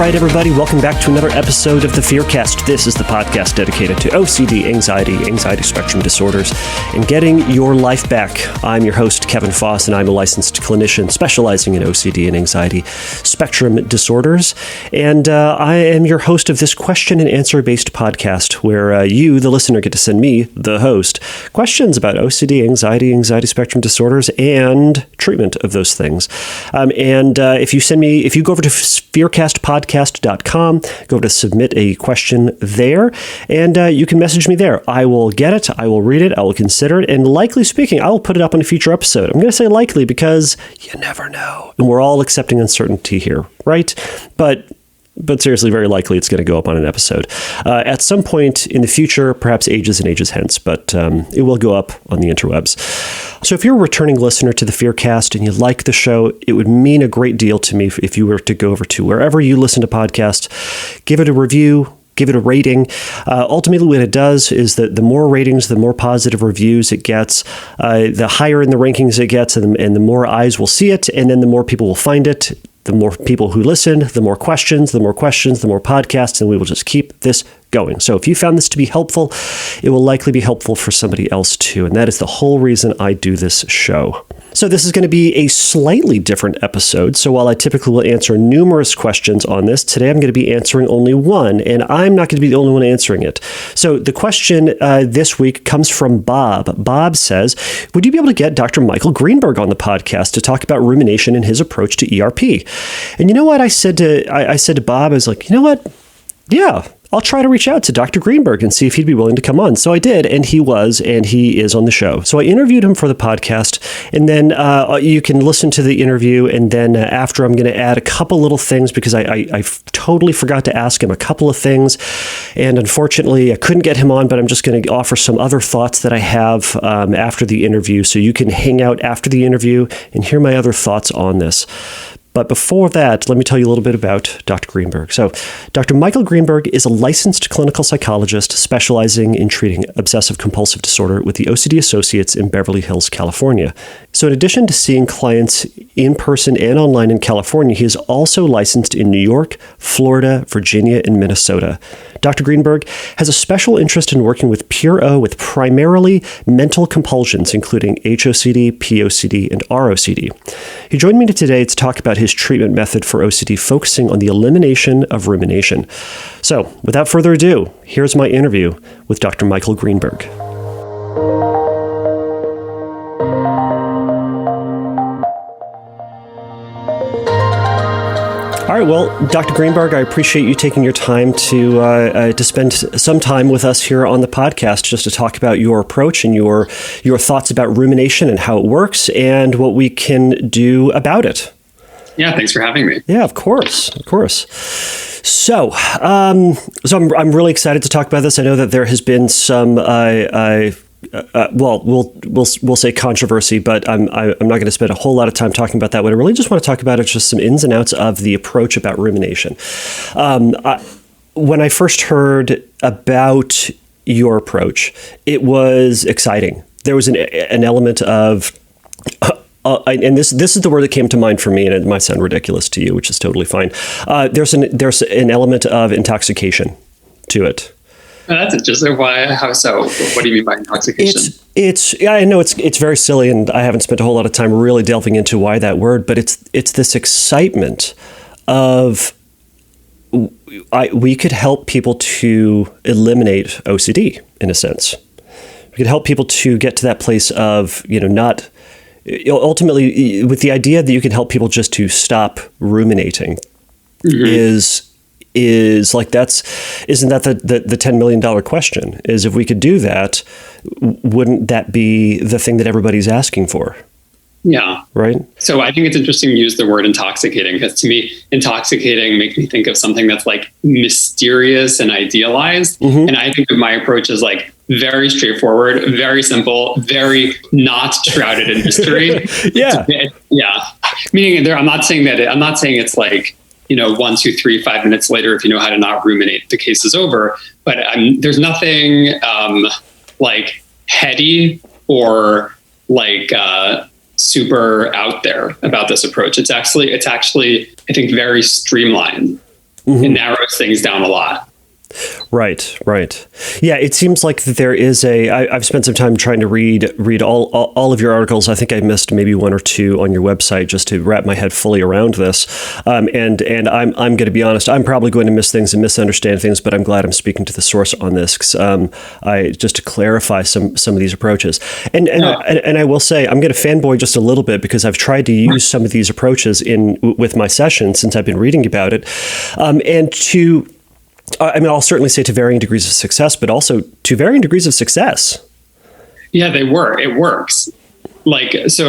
right, everybody, welcome back to another episode of the Fearcast. This is the podcast dedicated to OCD, anxiety spectrum disorders, and getting your life back. I'm your host, Kevin Foss, and I'm a licensed clinician specializing in OCD and anxiety spectrum disorders. And I am your host of this question and answer-based podcast where you, the listener, get to send me, the host, questions about OCD, anxiety spectrum disorders, and treatment of those things. If you go over to fearcastpodcast.com, go to submit a question there, and you can message me there. I will get it, I will read it, I will consider it, and likely speaking, I will put it up in a future episode. I'm going to say likely because you never know. And we're all accepting uncertainty here, right? But seriously, very likely it's going to go up on an episode at some point in the future, perhaps ages and ages hence, but it will go up on the interwebs. So if you're a returning listener to the Fearcast and you like the show, it would mean a great deal to me if you were to go over to wherever you listen to podcasts, give it a review, give it a rating. Ultimately, what it does is that the more ratings, the more positive reviews it gets, the higher in the rankings it gets, and the more eyes will see it, and then the more people will find it. The more people who listen, the more questions, the more podcasts, and we will just keep this going. So if you found this to be helpful, it will likely be helpful for somebody else too. And that is the whole reason I do this show. So this is going to be a slightly different episode. So while I typically will answer numerous questions on this, today I'm going to be answering only one, and I'm not going to be the only one answering it. So the question this week comes from Bob. Bob says, would you be able to get Dr. Michael Greenberg on the podcast to talk about rumination and his approach to ERP? And you know what I said to Bob? I was like, you know what? Yeah, I'll try to reach out to Dr. Greenberg and see if he'd be willing to come on. So I did, and he is on the show. So I interviewed him for the podcast, and then you can listen to the interview, and then after I'm going to add a couple little things because I totally forgot to ask him a couple of things, and unfortunately I couldn't get him on, but I'm just going to offer some other thoughts that I have after the interview, so you can hang out after the interview and hear my other thoughts on this. But before that, let me tell you a little bit about Dr. Greenberg. So Dr. Michael Greenberg is a licensed clinical psychologist specializing in treating obsessive-compulsive disorder with the OCD Associates in Beverly Hills, California. So in addition to seeing clients in person and online in California, he is also licensed in New York, Florida, Virginia, and Minnesota. Dr. Greenberg has a special interest in working with pure O with primarily mental compulsions, including HOCD, POCD, and ROCD. He joined me today to talk about his treatment method for OCD, focusing on the elimination of rumination. So, without further ado, here's my interview with Dr. Michael Greenberg. All right, well, Dr. Greenberg, I appreciate you taking your time to spend some time with us here on the podcast just to talk about your approach and your thoughts about rumination and how it works and what we can do about it. Yeah, thanks for having me. Yeah, of course. So I'm really excited to talk about this. I know that there has been some we'll say controversy, but I'm not going to spend a whole lot of time talking about that. What I really just want to talk about is just some ins and outs of the approach about rumination. When I first heard about your approach, it was exciting. There was an element of and this is the word that came to mind for me, and it might sound ridiculous to you, which is totally fine. There's an element of intoxication to it. That's interesting. Why? How so? What do you mean by intoxication? I know it's very silly, and I haven't spent a whole lot of time really delving into why that word, but it's this excitement of we could help people to eliminate OCD in a sense. We could help people to get to that place of not. Ultimately, with the idea that you can help people just to stop ruminating, is like isn't that the $10 million question? Is if we could do that, wouldn't that be the thing that everybody's asking for? Yeah. Right. So I think it's interesting to use the word intoxicating, because to me, intoxicating makes me think of something that's like mysterious and idealized. Mm-hmm. And I think of my approach as like very straightforward, very simple, very not shrouded in mystery. Yeah. Yeah. Meaning I'm not saying it's like, 1, 2, 3, 5 minutes later, if you know how to not ruminate, the case is over. But there's nothing like heady or like super out there about this approach. It's actually, I think, very streamlined. It narrows things down a lot. Right. Yeah, it seems like there is I've spent some time trying to read all of your articles. I think I missed maybe one or two on your website just to wrap my head fully around this. And I'm going to be honest, I'm probably going to miss things and misunderstand things, but I'm glad I'm speaking to the source on this, because just to clarify some of these approaches. And I will say, I'm going to fanboy just a little bit, because I've tried to use some of these approaches with my sessions since I've been reading about it, I'll certainly say to varying degrees of success, but also to varying degrees of success. Yeah, it works. This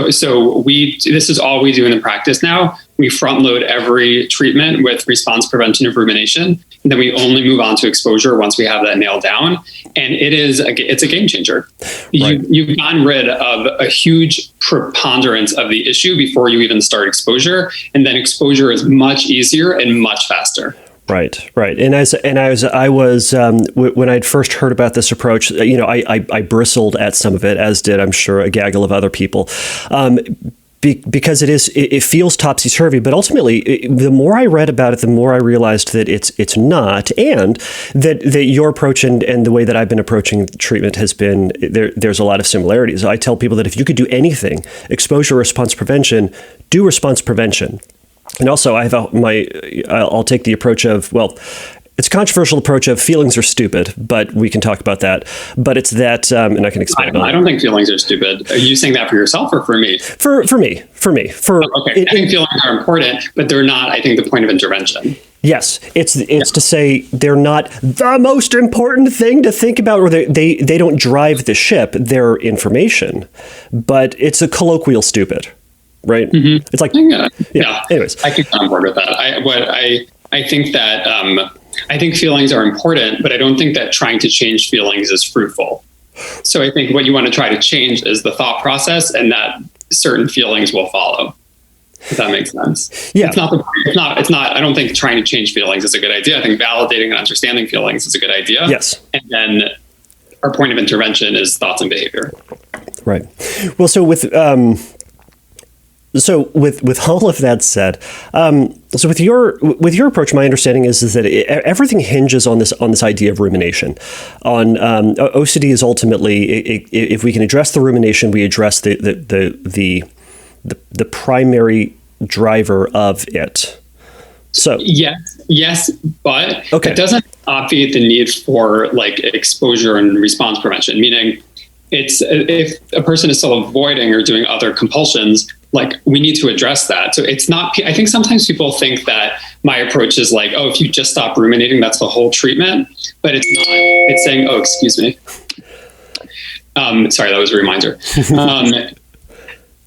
is all we do in the practice now. We front load every treatment with response prevention of rumination, and then we only move on to exposure once we have that nailed down. And it's a game changer. Right. You've gotten rid of a huge preponderance of the issue before you even start exposure, and then exposure is much easier and much faster. Right. And I was when I'd first heard about this approach, I bristled at some of it, as did, I'm sure, a gaggle of other people, because it feels topsy-turvy. But ultimately, the more I read about it, the more I realized that it's not, and that your approach and the way that I've been approaching treatment has been there's a lot of similarities. I tell people that if you could do anything, exposure response prevention, do response prevention. And also, I'll take the approach of, it's a controversial approach of feelings are stupid, but we can talk about that. But it's that, and I can expand on it. I don't think feelings are stupid. Are you saying that for yourself or for me? For me. Okay. I think feelings are important, but they're not, I think, the point of intervention. Yes, it's to say they're not the most important thing to think about, or they don't drive the ship. They're information, but it's a colloquial stupid. Right. Mm-hmm. It's like, yeah. Anyways, I can get on board with that. I think that I think feelings are important, but I don't think that trying to change feelings is fruitful. So I think what you want to try to change is the thought process, and that certain feelings will follow. If that makes sense. Yeah. It's not. I don't think trying to change feelings is a good idea. I think validating and understanding feelings is a good idea. Yes. And then our point of intervention is thoughts and behavior. Right. Well, so with all of that said, so with your approach, my understanding is that everything hinges on this idea of rumination. On OCD is ultimately, if we can address the rumination, we address the primary driver of it. So yes, but it doesn't obviate the need for exposure and response prevention. Meaning, if a person is still avoiding or doing other compulsions, we need to address that. So it's not, I think sometimes people think that my approach is if you just stop ruminating, that's the whole treatment, but it's not. It's saying, excuse me. Sorry, that was a reminder.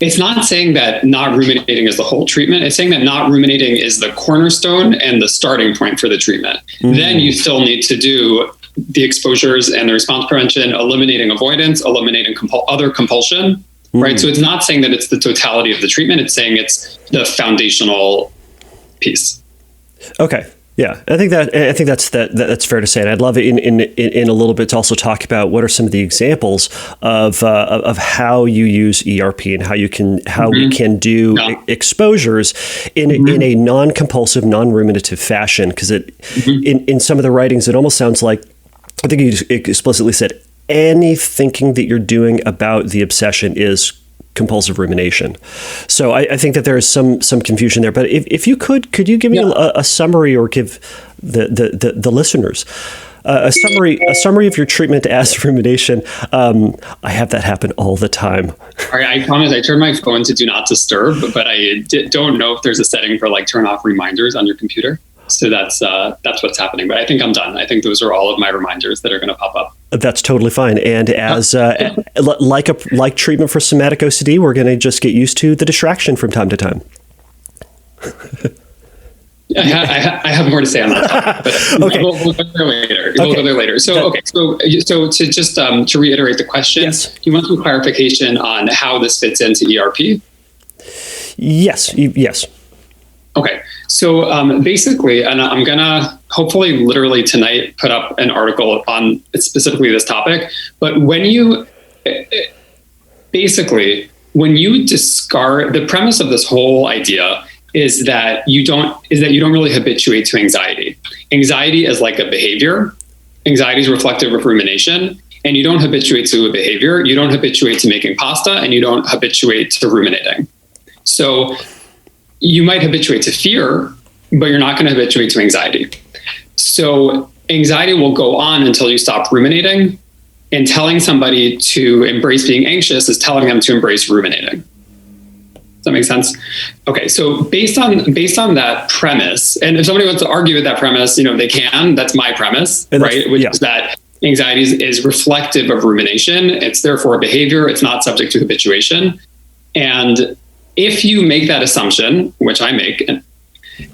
It's not saying that not ruminating is the whole treatment. It's saying that not ruminating is the cornerstone and the starting point for the treatment. Mm-hmm. Then you still need to do the exposures and the response prevention, eliminating avoidance, eliminating other compulsion, right? So it's not saying that it's the totality of the treatment. It's saying it's the foundational piece. Okay. Yeah, I think that's fair to say, and I'd love it in a little bit to also talk about what are some of the examples of how you use ERP and how we can do exposures in a non-compulsive, non-ruminative fashion. Because in some of the writings, it almost sounds like, I think you explicitly said, any thinking that you're doing about the obsession is compulsive rumination. So I think that there is some confusion there. But if you could you give me a summary, or give the listeners a summary of your treatment as rumination? I have that happen all the time. All right, I promise I turned my phone to do not disturb, but I don't know if there's a setting for turn off reminders on your computer. So that's what's happening. But I think I'm done. I think those are all of my reminders that are going to pop up. That's totally fine. And as like treatment for somatic OCD, we're going to just get used to the distraction from time to time. I have more to say on that topic, but okay. We'll go there later. We'll go there later. So to just to reiterate the question, yes. You want some clarification on how this fits into ERP? Yes. Okay. So basically, and I'm going to hopefully literally tonight put up an article on specifically this topic, but when you discard, the premise of this whole idea is that you don't really habituate to anxiety. Anxiety is like a behavior. Anxiety is reflective of rumination, and you don't habituate to a behavior. You don't habituate to making pasta, and you don't habituate to ruminating. So you might habituate to fear, but you're not going to habituate to anxiety. So anxiety will go on until you stop ruminating, and telling somebody to embrace being anxious is telling them to embrace ruminating. Does that make sense? Okay, so based on that premise, and if somebody wants to argue with that premise, they can. That's my premise, right? Which is that anxiety is reflective of rumination. It's therefore a behavior. It's not subject to habituation. And if you make that assumption, which I make,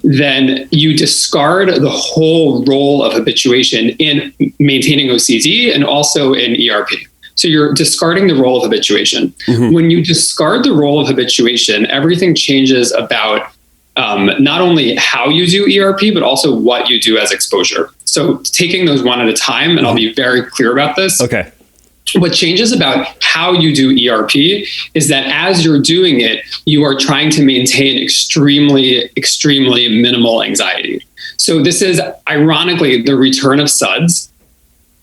then you discard the whole role of habituation in maintaining OCD and also in ERP. So you're discarding the role of habituation. Mm-hmm. When you discard the role of habituation, everything changes about not only how you do ERP, but also what you do as exposure. So taking those one at a time, and I'll be very clear about this. Okay. What changes about how you do ERP is that as you're doing it, you are trying to maintain extremely, extremely minimal anxiety. So this is ironically the return of SUDS.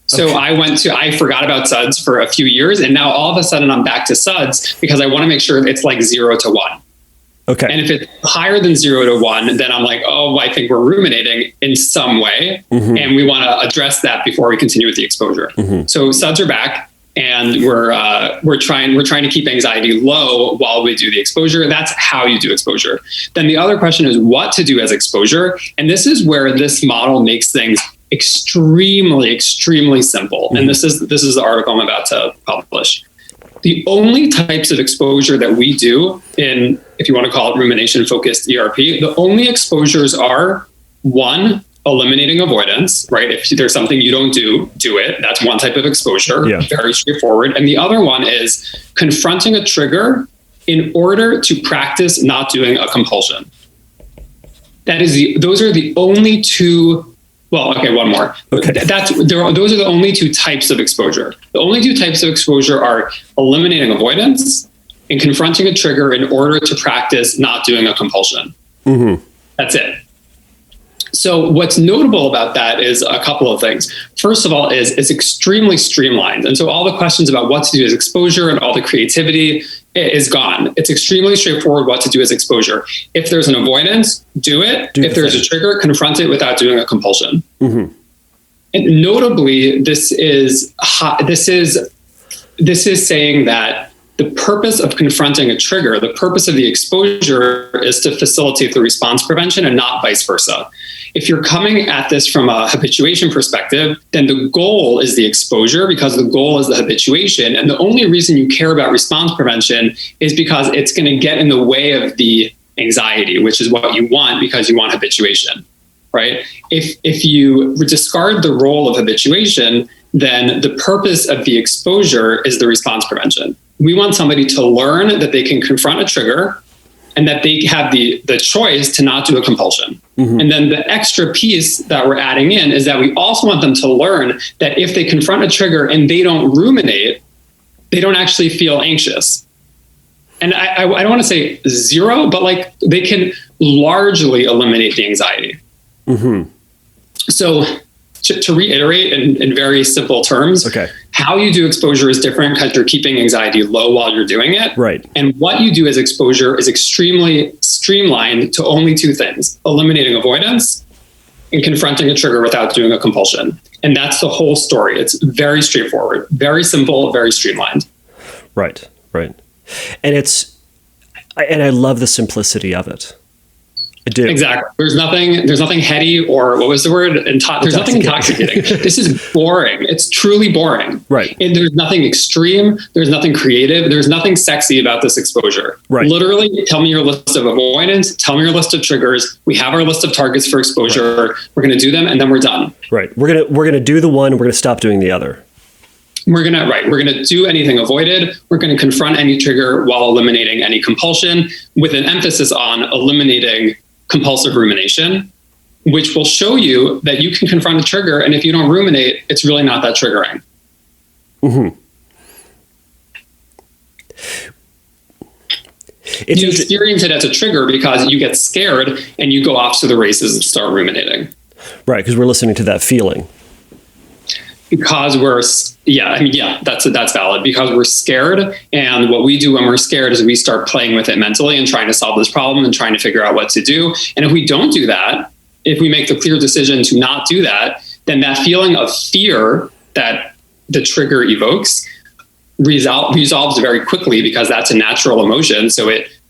So okay. I forgot about SUDS for a few years, and now all of a sudden I'm back to SUDS because I want to make sure it's like 0 to 1. Okay. And if it's higher than 0 to 1, then I'm like, oh, I think we're ruminating in some way. Mm-hmm. And we want to address that before we continue with the exposure. Mm-hmm. So SUDS are back. And we're trying to keep anxiety low while we do the exposure. That's how you do exposure. Then the other question is what to do as exposure. And this is where this model makes things extremely, extremely simple. Mm-hmm. And this is the article I'm about to publish. The only types of exposure that we do in, if you want to call it rumination-focused ERP, the only exposures are, one, eliminating avoidance, right? If there's something you don't do it. That's one type of exposure, very straightforward. And the other one is confronting a trigger in order to practice not doing a compulsion. Those are the only two. Well, okay, one more. Okay. Those are the only two types of exposure. The only two types of exposure are eliminating avoidance and confronting a trigger in order to practice not doing a compulsion. Mm-hmm. That's it. So what's notable about that is a couple of things. First of all, it's extremely streamlined. And so all the questions about what to do as exposure and all the creativity is gone. It's extremely straightforward what to do as exposure. If there's an avoidance, do it. If there's a trigger, confront it without doing a compulsion. Mm-hmm. And notably, this is saying that the purpose of confronting a trigger, the purpose of the exposure is to facilitate the response prevention and not vice versa. If you're coming at this from a habituation perspective, then the goal is the exposure because the goal is the habituation. And the only reason you care about response prevention is because it's going to get in the way of the anxiety, which is what you want because you want habituation, right? If you discard the role of habituation, then the purpose of the exposure is the response prevention. We want somebody to learn that they can confront a trigger and that they have the choice to not do a compulsion. Mm-hmm. And then the extra piece that we're adding in is that we also want them to learn that if they confront a trigger and they don't ruminate, they don't actually feel anxious. And I don't want to say zero, but like they can largely eliminate the anxiety. Mm-hmm. So to reiterate in very simple terms, how you do exposure is different because you're keeping anxiety low while you're doing it. Right. And what you do as exposure is extremely streamlined to only two things: eliminating avoidance and confronting a trigger without doing a compulsion. And that's the whole story. It's very straightforward, very simple, very streamlined. Right. And I love the simplicity of it. I do. Exactly. There's nothing heady or what was the word? There's nothing intoxicating. This is boring. It's truly boring. Right. And there's nothing extreme. There's nothing creative. There's nothing sexy about this exposure. Right. Literally, tell me your list of avoidance. Tell me your list of triggers. We have our list of targets for exposure. Right. We're going to do them and then we're done. Right. We're going to do the one. We're going to stop doing the other. We're going to do anything avoided. We're going to confront any trigger while eliminating any compulsion, with an emphasis on eliminating compulsive rumination, which will show you that you can confront a trigger, and if you don't ruminate, it's really not that triggering. Mm-hmm. You experience it as a trigger because you get scared and you go off to the races and start ruminating. Right, because we're listening to that feeling. Because that's valid. Because we're scared, and what we do when we're scared is we start playing with it mentally and trying to solve this problem and trying to figure out what to do. And if we don't do that, if we make the clear decision to not do that, then that feeling of fear that the trigger evokes resolves very quickly, because that's a natural emotion. So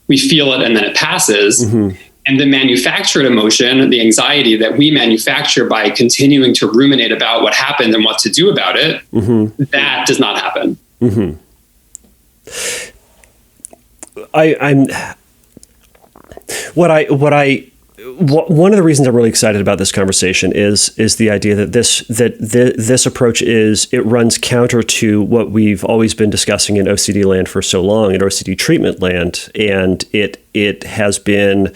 we feel it and then it passes. Mm-hmm. And the manufactured emotion, the anxiety that we manufacture by continuing to ruminate about what happened and what to do about it, mm-hmm. that does not happen. Mm-hmm. One of the reasons I'm really excited about this conversation is the idea that this approach it runs counter to what we've always been discussing in OCD land for so long, in OCD treatment land, and it has been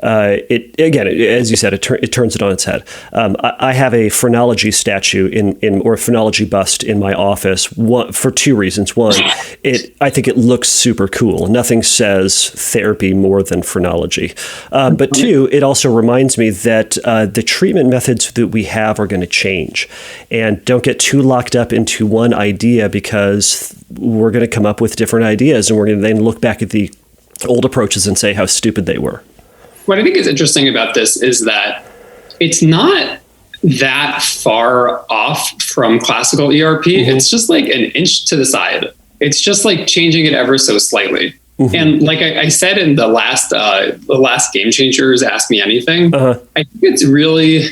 as you said, it turns it on its head. I have a phrenology statue or a phrenology bust in my office for two reasons. One, I think it looks super cool. Nothing says therapy more than phrenology. But two, it also reminds me that the treatment methods that we have are going to change, and don't get too locked up into one idea, because we're going to come up with different ideas, and we're going to then look back at the old approaches and say how stupid they were. What I think is interesting about this is that it's not that far off from classical ERP. Mm-hmm. It's just like an inch to the side. It's just like changing it ever so slightly. Mm-hmm. And like I said in the last Game Changers Ask Me Anything, I think it's really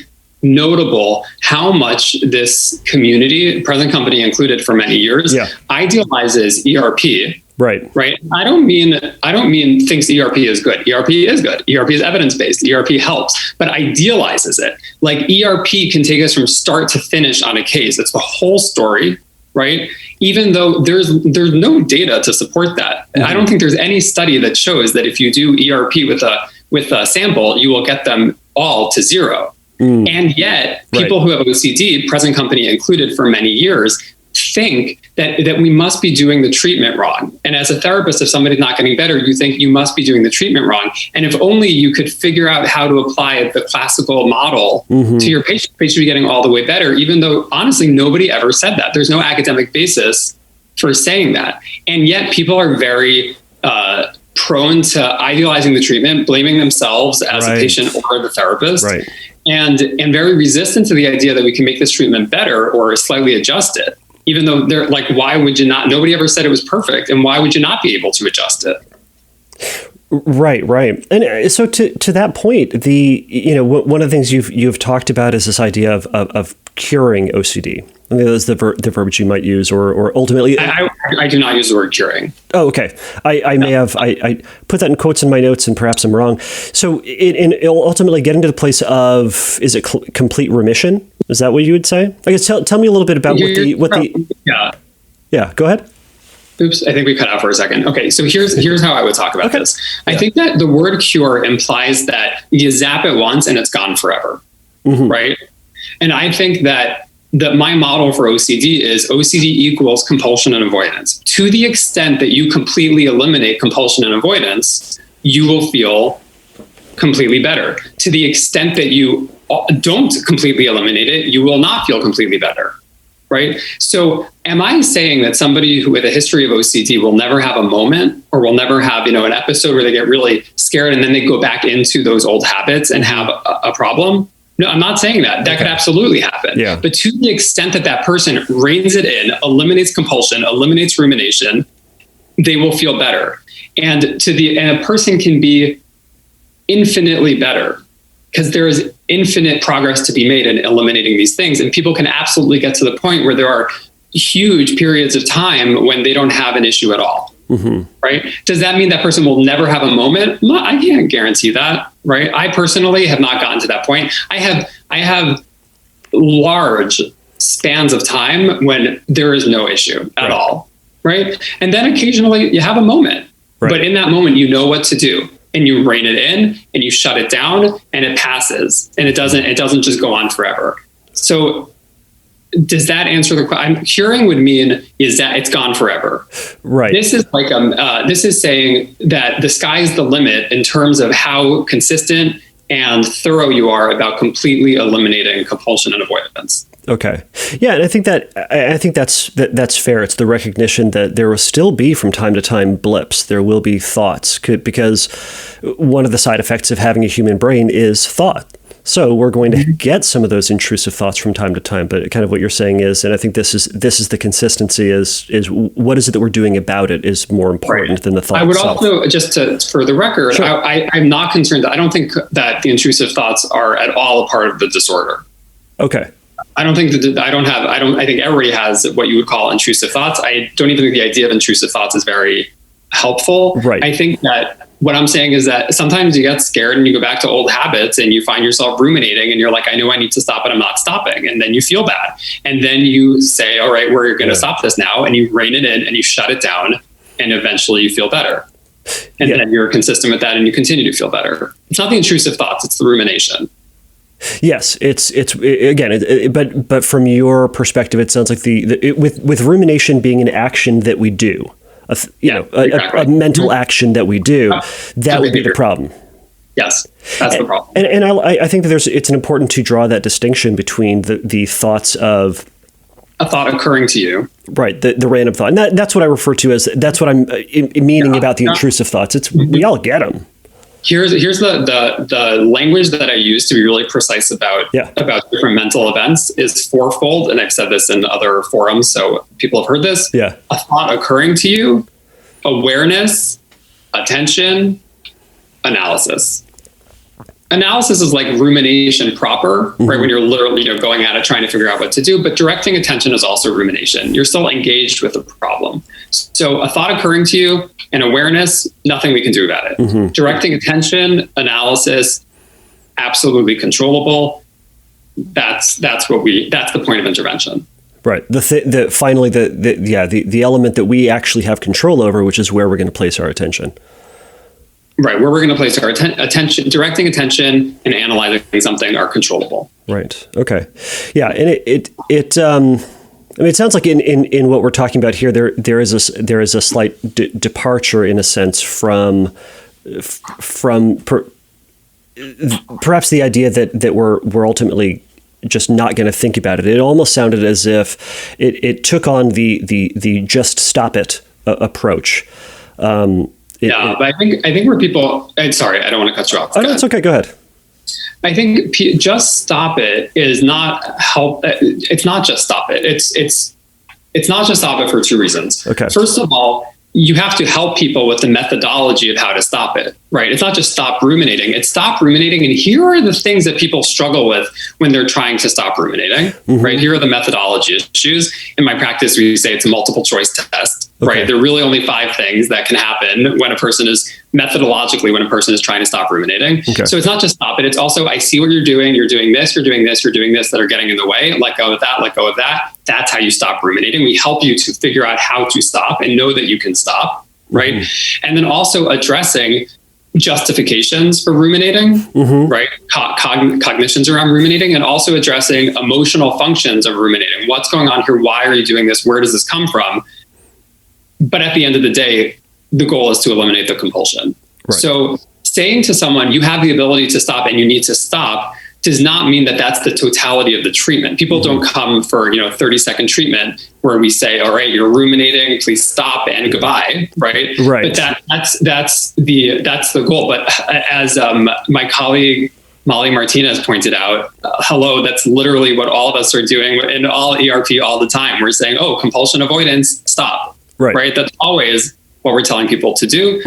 notable how much this community, present company included for many years, idealizes ERP. Right. I don't mean thinks ERP is good. ERP is good. ERP is evidence-based. ERP helps, but idealizes it. Like ERP can take us from start to finish on a case. It's the whole story, right? Even though there's no data to support that. Mm-hmm. I don't think there's any study that shows that if you do ERP with a sample, you will get them all to zero. Mm. And yet people who have OCD, present company included for many years, think that we must be doing the treatment wrong. And as a therapist, if somebody's not getting better, you think you must be doing the treatment wrong. And if only you could figure out how to apply the classical model to your patient would be getting all the way better, even though honestly, nobody ever said that. There's no academic basis for saying that. And yet people are very prone to idealizing the treatment, blaming themselves as a patient or the therapist, and very resistant to the idea that we can make this treatment better or slightly adjust it. Even though they're like, why would you not? Nobody ever said it was perfect. And why would you not be able to adjust it? Right. And so to that point, one of the things you've talked about is this idea of curing OCD. I think that's the verbiage you might use, or ultimately. I do not use the word curing. Oh, okay. I may have I put that in quotes in my notes, and perhaps I'm wrong. So it'll ultimately get into the place of, is it complete remission? Is that what you would say? I guess tell me a little bit about Yeah. Go ahead. Oops, I think we cut out for a second. Okay, so here's how I would talk about this. I think that the word cure implies that you zap it once and it's gone forever, right? And I think that my model for OCD is OCD equals compulsion and avoidance. To the extent that you completely eliminate compulsion and avoidance, you will feel completely better. To the extent that you don't completely eliminate it, you will not feel completely better, right? So am I saying that somebody with a history of OCD will never have a moment, or will never have, an episode where they get really scared and then they go back into those old habits and have a problem? No, I'm not saying that. That could absolutely happen. Yeah. But to the extent that person reins it in, eliminates compulsion, eliminates rumination, they will feel better. And a person can be infinitely better, because there is infinite progress to be made in eliminating these things. And people can absolutely get to the point where there are huge periods of time when they don't have an issue at all. Right? Does that mean that person will never have a moment? No, I can't guarantee that. Right? I personally have not gotten to that point. I have large spans of time when there is no issue at all. Right? And then occasionally you have a moment, but in that moment, you know what to do. And you rein it in and you shut it down and it passes, and it doesn't just go on forever. So does that answer the question? Curing would mean is that it's gone forever. Right. This is like this is saying that the sky's the limit in terms of how consistent and thorough you are about completely eliminating compulsion and avoidance. Okay. Yeah, and I think that's fair. It's the recognition that there will still be from time to time blips. There will be thoughts because one of the side effects of having a human brain is thought. So we're going to get some of those intrusive thoughts from time to time. But kind of what you're saying is, and I think this is the consistency is what is it that we're doing about it is more important than the thought I would itself. also, just for the record, sure. I'm not concerned. I don't think that the intrusive thoughts are at all a part of the disorder. Okay. I don't think I think everybody has what you would call intrusive thoughts. I don't even think the idea of intrusive thoughts is very helpful. Right. I think that what I'm saying is that sometimes you get scared and you go back to old habits and you find yourself ruminating and you're like, I know I need to stop, but I'm not stopping. And then you feel bad. And then you say, all right, we're going to stop this now. And you rein it in and you shut it down. And eventually you feel better. And then you're consistent with that and you continue to feel better. It's not the intrusive thoughts, it's the rumination. Yes, but from your perspective, it sounds like with rumination being an action that we do, a mental action that we do, that would be the problem. Yes, that's the problem. And I think that it's important to draw that distinction between the thoughts of a thought occurring to you, right? The random thought, and that's what I refer to as that's what I'm meaning about the intrusive thoughts. We all get them. Here's the language that I use to be really precise about different mental events is fourfold. And I've said this in other forums, so people have heard this. Yeah. A thought occurring to you, awareness, attention, analysis. Analysis is like rumination proper, right? When you're literally going at it, trying to figure out what to do. But directing attention is also rumination. You're still engaged with the problem. So a thought occurring to you and awareness, nothing we can do about it. Directing attention, analysis, absolutely controllable. That's the point of intervention. Right. The element that we actually have control over, which is where we're going to place our attention. Right, where we're going to place our attention, directing attention and analyzing something are controllable. Right. Okay. Yeah, and it sounds like in what we're talking about here, there is a slight departure in a sense from perhaps the idea that we're ultimately just not going to think about it. It almost sounded as if it took on the just stop it approach. But I think where people, and sorry, I don't want to cut you off. Oh, no, it's okay. Go ahead. I think just stop it is not help. It's not just stop it. It's not just stop it for two reasons. Okay. First of all, you have to help people with the methodology of how to stop it, right? It's not just stop ruminating. It's stop ruminating. And here are the things that people struggle with when they're trying to stop ruminating, right? Here are the methodology issues. In my practice, we say it's a multiple choice test, right? There are really only 5 things that can happen when a person is trying to stop ruminating. Okay. So it's not just stop it. It's also, I see what you're doing. You're doing this, you're doing this, you're doing this that are getting in the way. Let go of that, let go of that. That's how you stop ruminating. We help you to figure out how to stop and know that you can stop, right? And then also addressing justifications for ruminating, right? Cognitions around ruminating, and also addressing emotional functions of ruminating. What's going on here? Why are you doing this? Where does this come from? But at the end of the day, the goal is to eliminate the compulsion. Right. So saying to someone, you have the ability to stop and you need to stop, does not mean that that's the totality of the treatment. People don't come for 30-second treatment where we say, all right, you're ruminating, please stop and goodbye, right? Right. But that's the goal. But as my colleague Molly Martinez pointed out, that's literally what all of us are doing in all ERP all the time. We're saying, compulsion avoidance, stop. Right. That's always what we're telling people to do.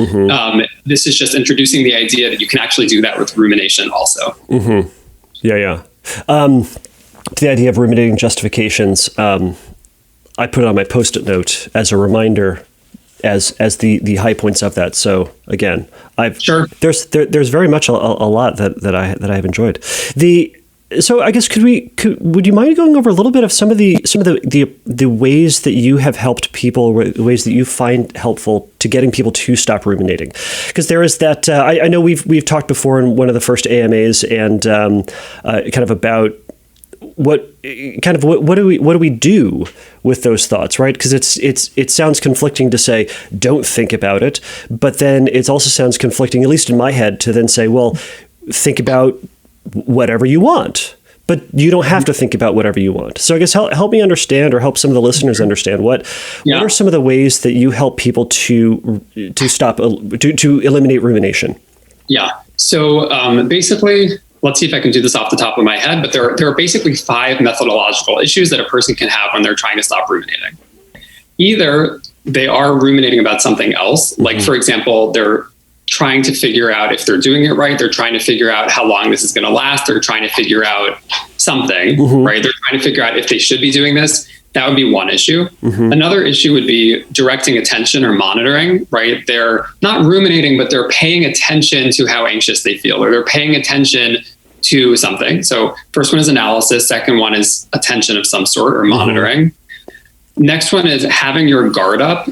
This is just introducing the idea that you can actually do that with rumination also. Yeah. The idea of ruminating justifications, I put it on my Post-it note as a reminder as the high points of that. So again, there's very much a lot that I have enjoyed. So I guess would you mind going over a little bit of some of the ways that you have helped people, ways that you find helpful to getting people to stop ruminating? Because there is that I know we've talked before in one of the first AMAs and kind of about what do we do with those thoughts, right? Because it sounds conflicting to say don't think about it, but then it also sounds conflicting, at least in my head, to then say, well, think about whatever you want. But you don't have to think about whatever you want. So I guess help me understand, or help some of the listeners understand what are some of the ways that you help people to eliminate rumination? Yeah. So basically, let's see if I can do this off the top of my head, but there are basically 5 methodological issues that a person can have when they're trying to stop ruminating. Either they are ruminating about something else, like for example, they're trying to figure out if they're doing it right. They're trying to figure out how long this is going to last. They're trying to figure out something, right? They're trying to figure out if they should be doing this. That would be one issue. Another issue would be directing attention or monitoring, right? They're not ruminating, but they're paying attention to how anxious they feel, or they're paying attention to something. So first one is analysis. Second one is attention of some sort, or monitoring. Next one is having your guard up.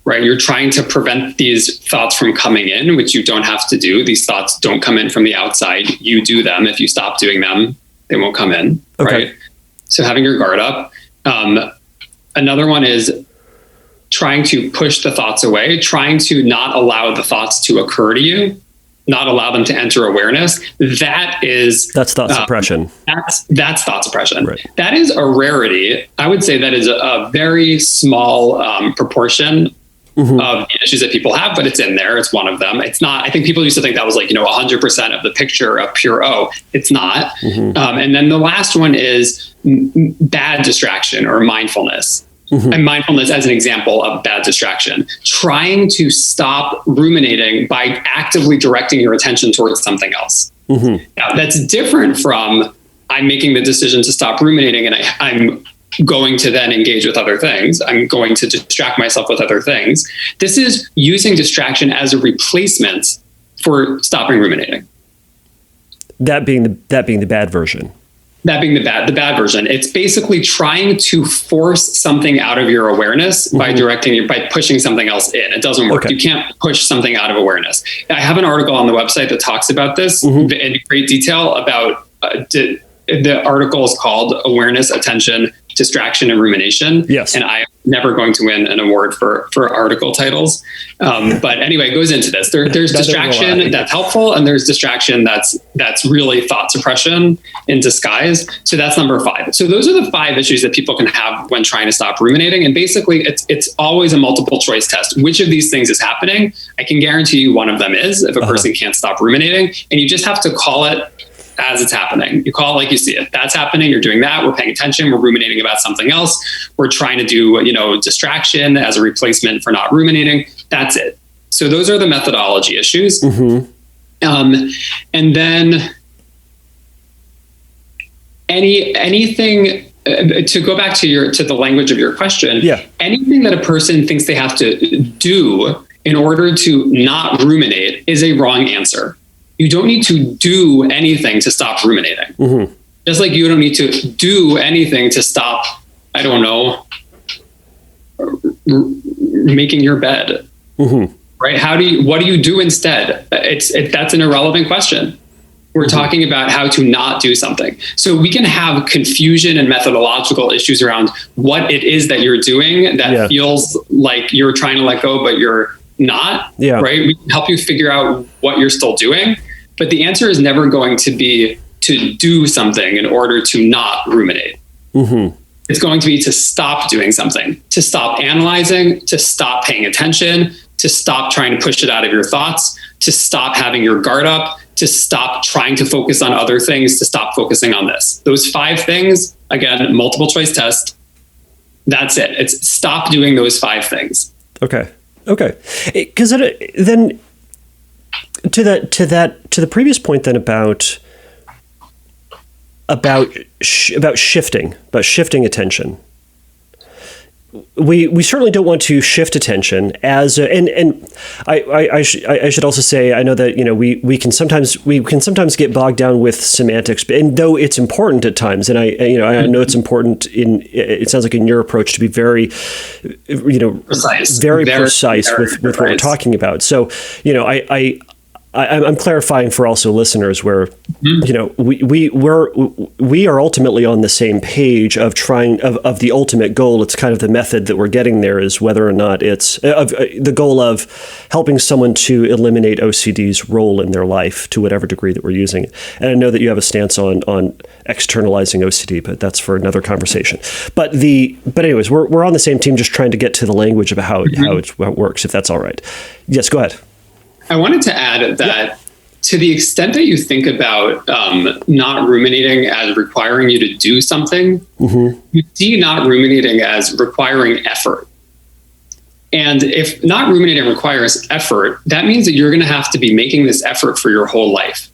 Right? You're trying to prevent these thoughts from coming in, which you don't have to do. These thoughts don't come in from the outside. You do them. If you stop doing them, they won't come in. Okay. Right? So having your guard up. Another one is trying to push the thoughts away, trying to not allow the thoughts to occur to you, not allow them to enter awareness. That's thought suppression. That's thought suppression. Right. That is a rarity. I would say that is a very small proportion of the issues that people have, but it's in there. It's one of them. It's not, I think people used to think that was 100% of the picture of pure O. It's not. And then the last one is bad distraction, or mindfulness. And mindfulness as an example of bad distraction. Trying to stop ruminating by actively directing your attention towards something else. Now, that's different from I'm making the decision to stop ruminating and I'm going to then engage with other things. I'm going to distract myself with other things. This is using distraction as a replacement for stopping ruminating. That being the bad version. That being the bad version. It's basically trying to force something out of your awareness by pushing something else in. It doesn't work. You can't push something out of awareness. I have an article on the website that talks about this in great detail about the article is called Awareness, Attention, Distraction, and Rumination. Yes. And I'm never going to win an award for article titles. But anyway, it goes into this. There's distraction that's helpful, and there's distraction that's really thought suppression in disguise. So that's number 5. So those are the 5 issues that people can have when trying to stop ruminating. And basically, it's always a multiple choice test. Which of these things is happening? I can guarantee you one of them is, if a person can't stop ruminating. And you just have to call it as it's happening. You call it like you see it. That's happening. You're doing that. We're paying attention. We're ruminating about something else. We're trying to do, distraction as a replacement for not ruminating. That's it. So those are the methodology issues. And then anything to go back to the language of your question. Anything that a person thinks they have to do in order to not ruminate is a wrong answer. You don't need to do anything to stop ruminating. Just like you don't need to do anything to stop, I don't know, making your bed. Right? What do you do instead? That's an irrelevant question. We're talking about how to not do something. So we can have confusion and methodological issues around what it is that you're doing that feels like you're trying to let go, but you're not. Right? We can help you figure out what you're still doing. But the answer is never going to be to do something in order to not ruminate. It's going to be to stop doing something, to stop analyzing, to stop paying attention, to stop trying to push it out of your thoughts, to stop having your guard up, to stop trying to focus on other things, to stop focusing on this. Those 5 things, again, multiple choice test. That's it. It's stop doing those 5 things. Okay. Because then to the previous point then about shifting attention. We certainly don't want to shift attention as I should also say, I know that we can sometimes get bogged down with semantics, and though it's important at times, and I know it's important it sounds like in your approach to be very precise with what we're talking about. So I'm clarifying for also listeners where, we are ultimately on the same page of trying of the ultimate goal. It's kind of the method that we're getting there is whether or not it's the goal of helping someone to eliminate OCD's role in their life to whatever degree that we're using it. And I know that you have a stance on externalizing OCD, but that's for another conversation. But anyways, we're on the same team, just trying to get to the language of how it works, if that's all right. Yes, go ahead. I wanted to add that to the extent that you think about not ruminating as requiring you to do something, you see not ruminating as requiring effort. And if not ruminating requires effort, that means that you're going to have to be making this effort for your whole life.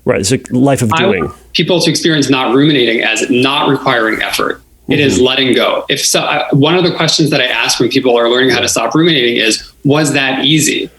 Right. It's a life of doing. I want people to experience not ruminating as not requiring effort. It is letting go. One of the questions that I ask when people are learning how to stop ruminating is, was that easy?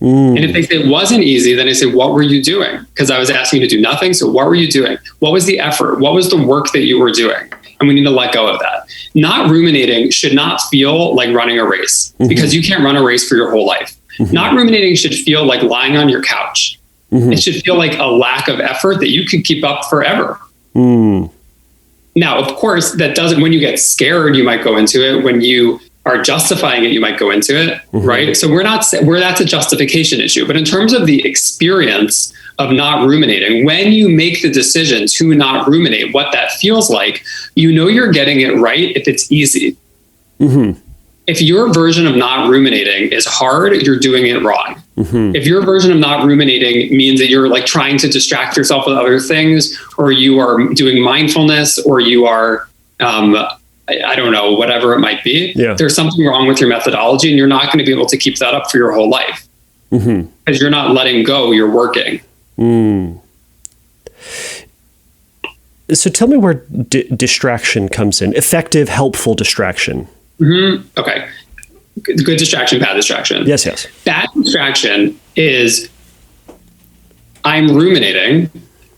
And if they say it wasn't easy, then I say, what were you doing? Because I was asking you to do nothing. So what were you doing? What was the effort? What was the work that you were doing? And we need to let go of that. Not ruminating should not feel like running a race because you can't run a race for your whole life. Not ruminating should feel like lying on your couch. It should feel like a lack of effort that you could keep up forever. Now, of course, that doesn't, when you get scared, you might go into it. When you are justifying it, you might go into it, right? So that's a justification issue. But in terms of the experience of not ruminating, when you make the decision to not ruminate, what that feels like, you're getting it right if it's easy. If your version of not ruminating is hard, you're doing it wrong. If your version of not ruminating means that you're like trying to distract yourself with other things, or you are doing mindfulness, or you are, I don't know, whatever it might be, there's something wrong with your methodology and you're not going to be able to keep that up for your whole life because you're not letting go, you're working. So tell me where distraction comes in. Effective, helpful distraction. Okay. Good distraction, bad distraction. Yes. Bad distraction is I'm ruminating.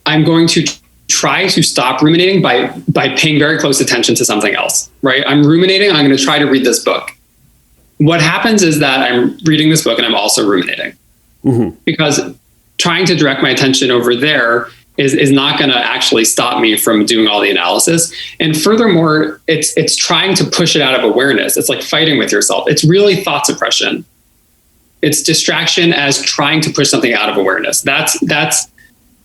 I'm going to try to stop ruminating by paying very close attention to something else, right? I'm ruminating. I'm going to try to read this book. What happens is that I'm reading this book and I'm also ruminating because trying to direct my attention over there is not going to actually stop me from doing all the analysis. And furthermore, it's trying to push it out of awareness. It's like fighting with yourself. It's really thought suppression. It's distraction as trying to push something out of awareness. That's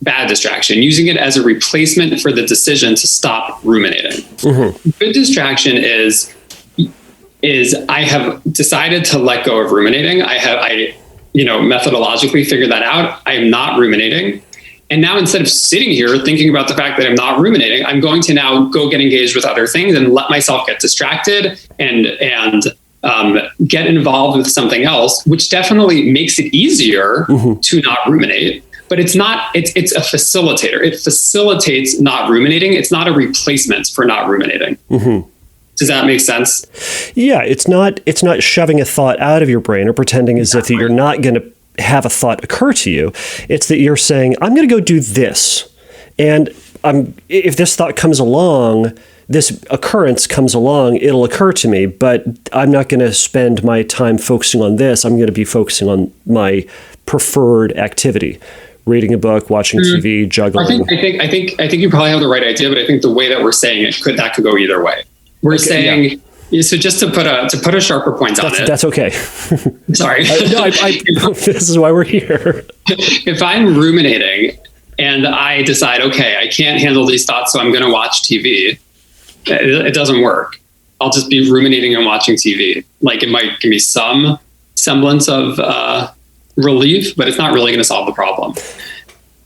bad distraction, using it as a replacement for the decision to stop ruminating. Good distraction is I have decided to let go of ruminating. I methodologically figured that out. I am not ruminating. And now instead of sitting here thinking about the fact that I'm not ruminating, I'm going to now go get engaged with other things and let myself get distracted and get involved with something else, which definitely makes it easier to not ruminate. But it's a facilitator. It facilitates not ruminating. It's not a replacement for not ruminating. Does that make sense? Yeah, it's not shoving a thought out of your brain or pretending as if you're not going to have a thought occur to you. It's that you're saying, I'm going to go do this. And if this thought comes along, this occurrence comes along, it'll occur to me, but I'm not going to spend my time focusing on this. I'm going to be focusing on my preferred activity. Reading a book, watching TV, juggling. I think you probably have the right idea, but I think the way that we're saying it could go either way. We're saying, so just to put a sharper point on it. That's okay. Sorry. This is why we're here. If I'm ruminating and I decide, okay, I can't handle these thoughts, so I'm going to watch TV, it doesn't work. I'll just be ruminating and watching TV. Like it might give me some semblance of relief, but it's not really going to solve the problem.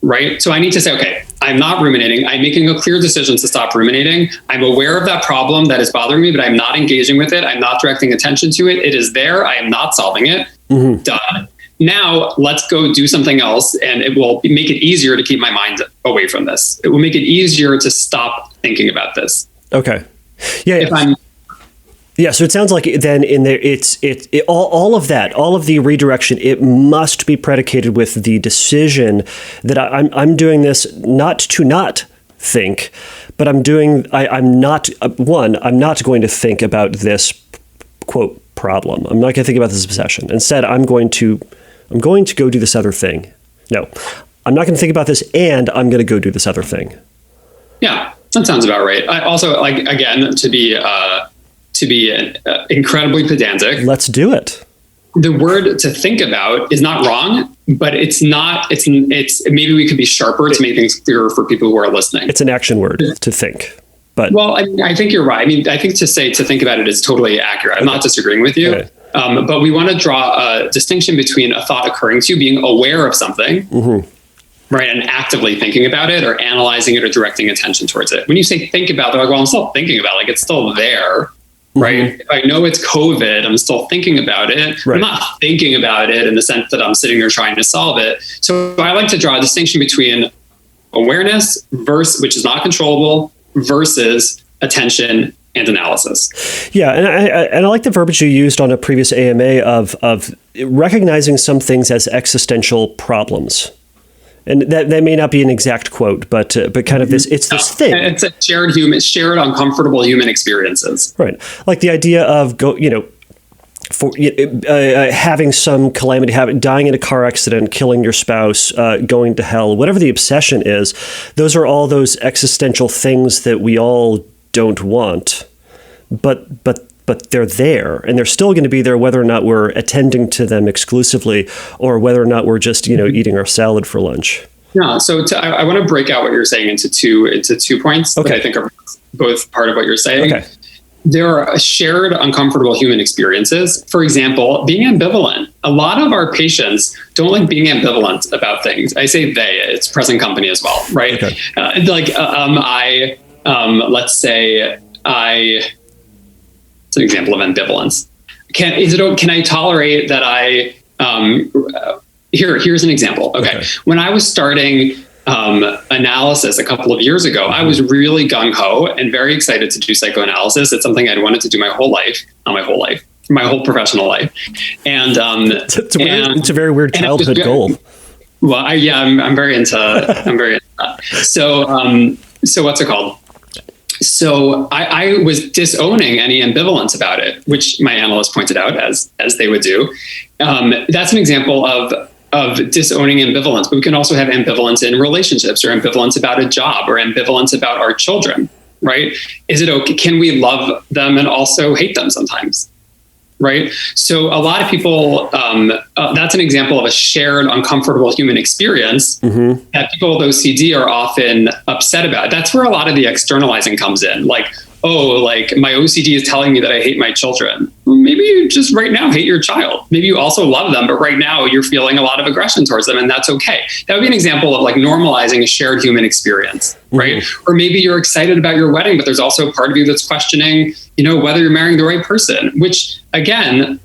Right? So I need to say, okay, I'm not ruminating. I'm making a clear decision to stop ruminating. I'm aware of that problem that is bothering me, but I'm not engaging with it. I'm not directing attention to it. It is there. I am not solving it. Done. Now let's go do something else, and it will make it easier to keep my mind away from this. It will make it easier to stop thinking about this. Okay. So it sounds like then in there, all of that, all of the redirection, it must be predicated with the decision that I'm doing this not to not think, but I'm not going to think about this quote problem. I'm not going to think about this obsession. Instead, I'm going to go do this other thing. No, I'm not going to think about this, and I'm going to go do this other thing. Yeah, that sounds about right. I also, like, again, to be incredibly pedantic. Let's do it. The word to think about is not wrong, but it's maybe we could be sharper to make things clearer for people who are listening. It's an action word, to think. But well, I think you're right. I mean, I think to think about it is totally accurate. I'm not disagreeing with you. Okay. But we want to draw a distinction between a thought occurring to you, being aware of something, right, and actively thinking about it or analyzing it or directing attention towards it. When you say think about, they're like, well, I'm still thinking about it. Like, it's still there. Right. If I know it's COVID, I'm still thinking about it. Right. I'm not thinking about it in the sense that I'm sitting there trying to solve it. So I like to draw a distinction between awareness which is not controllable, versus attention and analysis. Yeah, and I like the verbiage you used on a previous AMA of recognizing some things as existential problems. And that may not be an exact quote, but kind of this, it's this thing. It's a shared uncomfortable human experiences. Right. Like the idea of having some calamity, dying in a car accident, killing your spouse, going to hell, whatever the obsession is, those are all those existential things that we all don't want, but they're there, and they're still going to be there whether or not we're attending to them exclusively or whether or not we're just, eating our salad for lunch. Yeah. So I want to break out what you're saying into two points that I think are both part of what you're saying. Okay. There are shared uncomfortable human experiences. For example, being ambivalent. A lot of our patients don't like being ambivalent about things. I say they, it's present company as well, right? Okay. Let's say it's an example of ambivalence. Can I tolerate that here's an example. Okay. When I was starting analysis a couple of years ago, I was really gung-ho and very excited to do psychoanalysis. It's something I'd wanted to do my whole whole professional life. And it's a very weird childhood goal. Well, I'm very into that. So what's it called? So I was disowning any ambivalence about it, which my analyst pointed out as they would do. That's an example of disowning ambivalence, but we can also have ambivalence in relationships, or ambivalence about a job, or ambivalence about our children, right? Is it okay? Can we love them and also hate them sometimes? Right. So a lot of people, that's an example of a shared uncomfortable human experience that people with OCD are often upset about. That's where a lot of the externalizing comes in. Like, my OCD is telling me that I hate my children. Maybe you just right now hate your child. Maybe you also love them, but right now you're feeling a lot of aggression towards them, and that's okay. That would be an example of like normalizing a shared human experience, right? Or maybe you're excited about your wedding, but there's also a part of you that's questioning, whether you're marrying the right person, which again,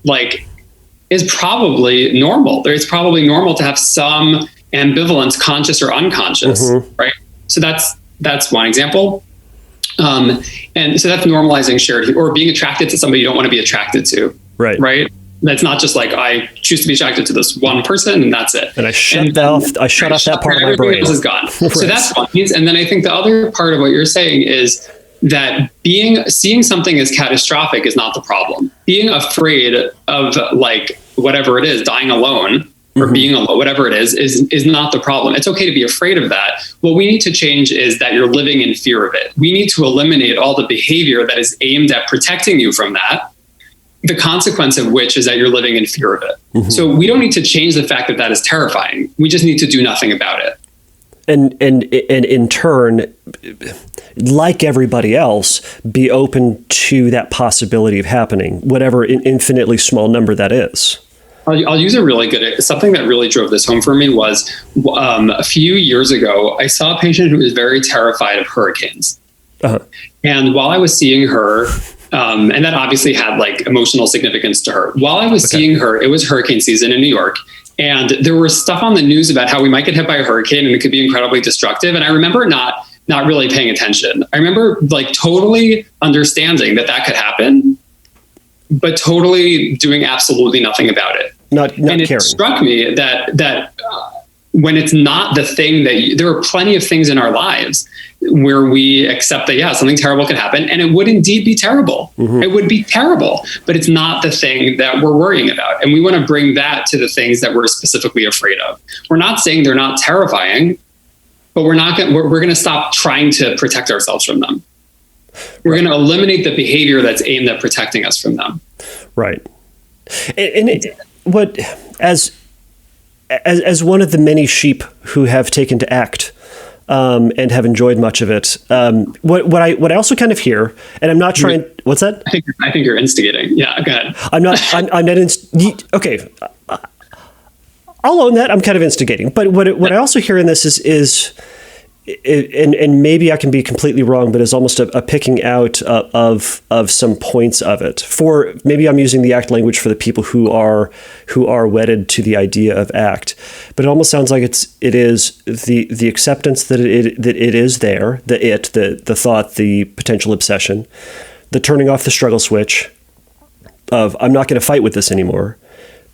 is probably normal. It's probably normal to have some ambivalence, conscious or unconscious, right? So that's one example. And so that's normalizing shared, or being attracted to somebody you don't want to be attracted to. Right. That's not just like, I choose to be attracted to this one person and that's it. And I shut off that part of my brain. Else is gone. Right. So that's one piece. And then I think the other part of what you're saying is that seeing something as catastrophic is not the problem. Being afraid of whatever it is, dying alone, or being alone, whatever it is not the problem. It's okay to be afraid of that. What we need to change is that you're living in fear of it. We need to eliminate all the behavior that is aimed at protecting you from that, the consequence of which is that you're living in fear of it. So we don't need to change the fact that is terrifying. We just need to do nothing about it. And in turn, like everybody else, be open to that possibility of happening, whatever infinitely small number that is. I'll use something that really drove this home for me was a few years ago, I saw a patient who was very terrified of hurricanes. And while I was seeing her, and that obviously had emotional significance to her. While I was seeing her, it was hurricane season in New York. And there was stuff on the news about how we might get hit by a hurricane and it could be incredibly destructive. And I remember not really paying attention. I remember totally understanding that could happen, but totally doing absolutely nothing about it. Not and it caring. Struck me that when it's not the thing there are plenty of things in our lives where we accept that, yeah, something terrible could happen, and it would indeed be terrible. It would be terrible, but it's not the thing that we're worrying about. And we want to bring that to the things that we're specifically afraid of. We're not saying they're not terrifying, but we're going to stop trying to protect ourselves from them. We're going to eliminate the behavior that's aimed at protecting us from them. Right. As one of the many sheep who have taken to ACT, and have enjoyed much of it, what I also kind of hear, and I'm not trying. What's that? I think you're instigating. Yeah, go ahead. I'm not. Okay. I'll own that. I'm kind of instigating. But what I also hear in this is and maybe I can be completely wrong, but is almost a picking out of some points of it. For maybe I'm using the ACT language for the people who are wedded to the idea of ACT, but it almost sounds like it is the acceptance that it is there, the thought, the potential obsession, the turning off the struggle switch of I'm not going to fight with this anymore.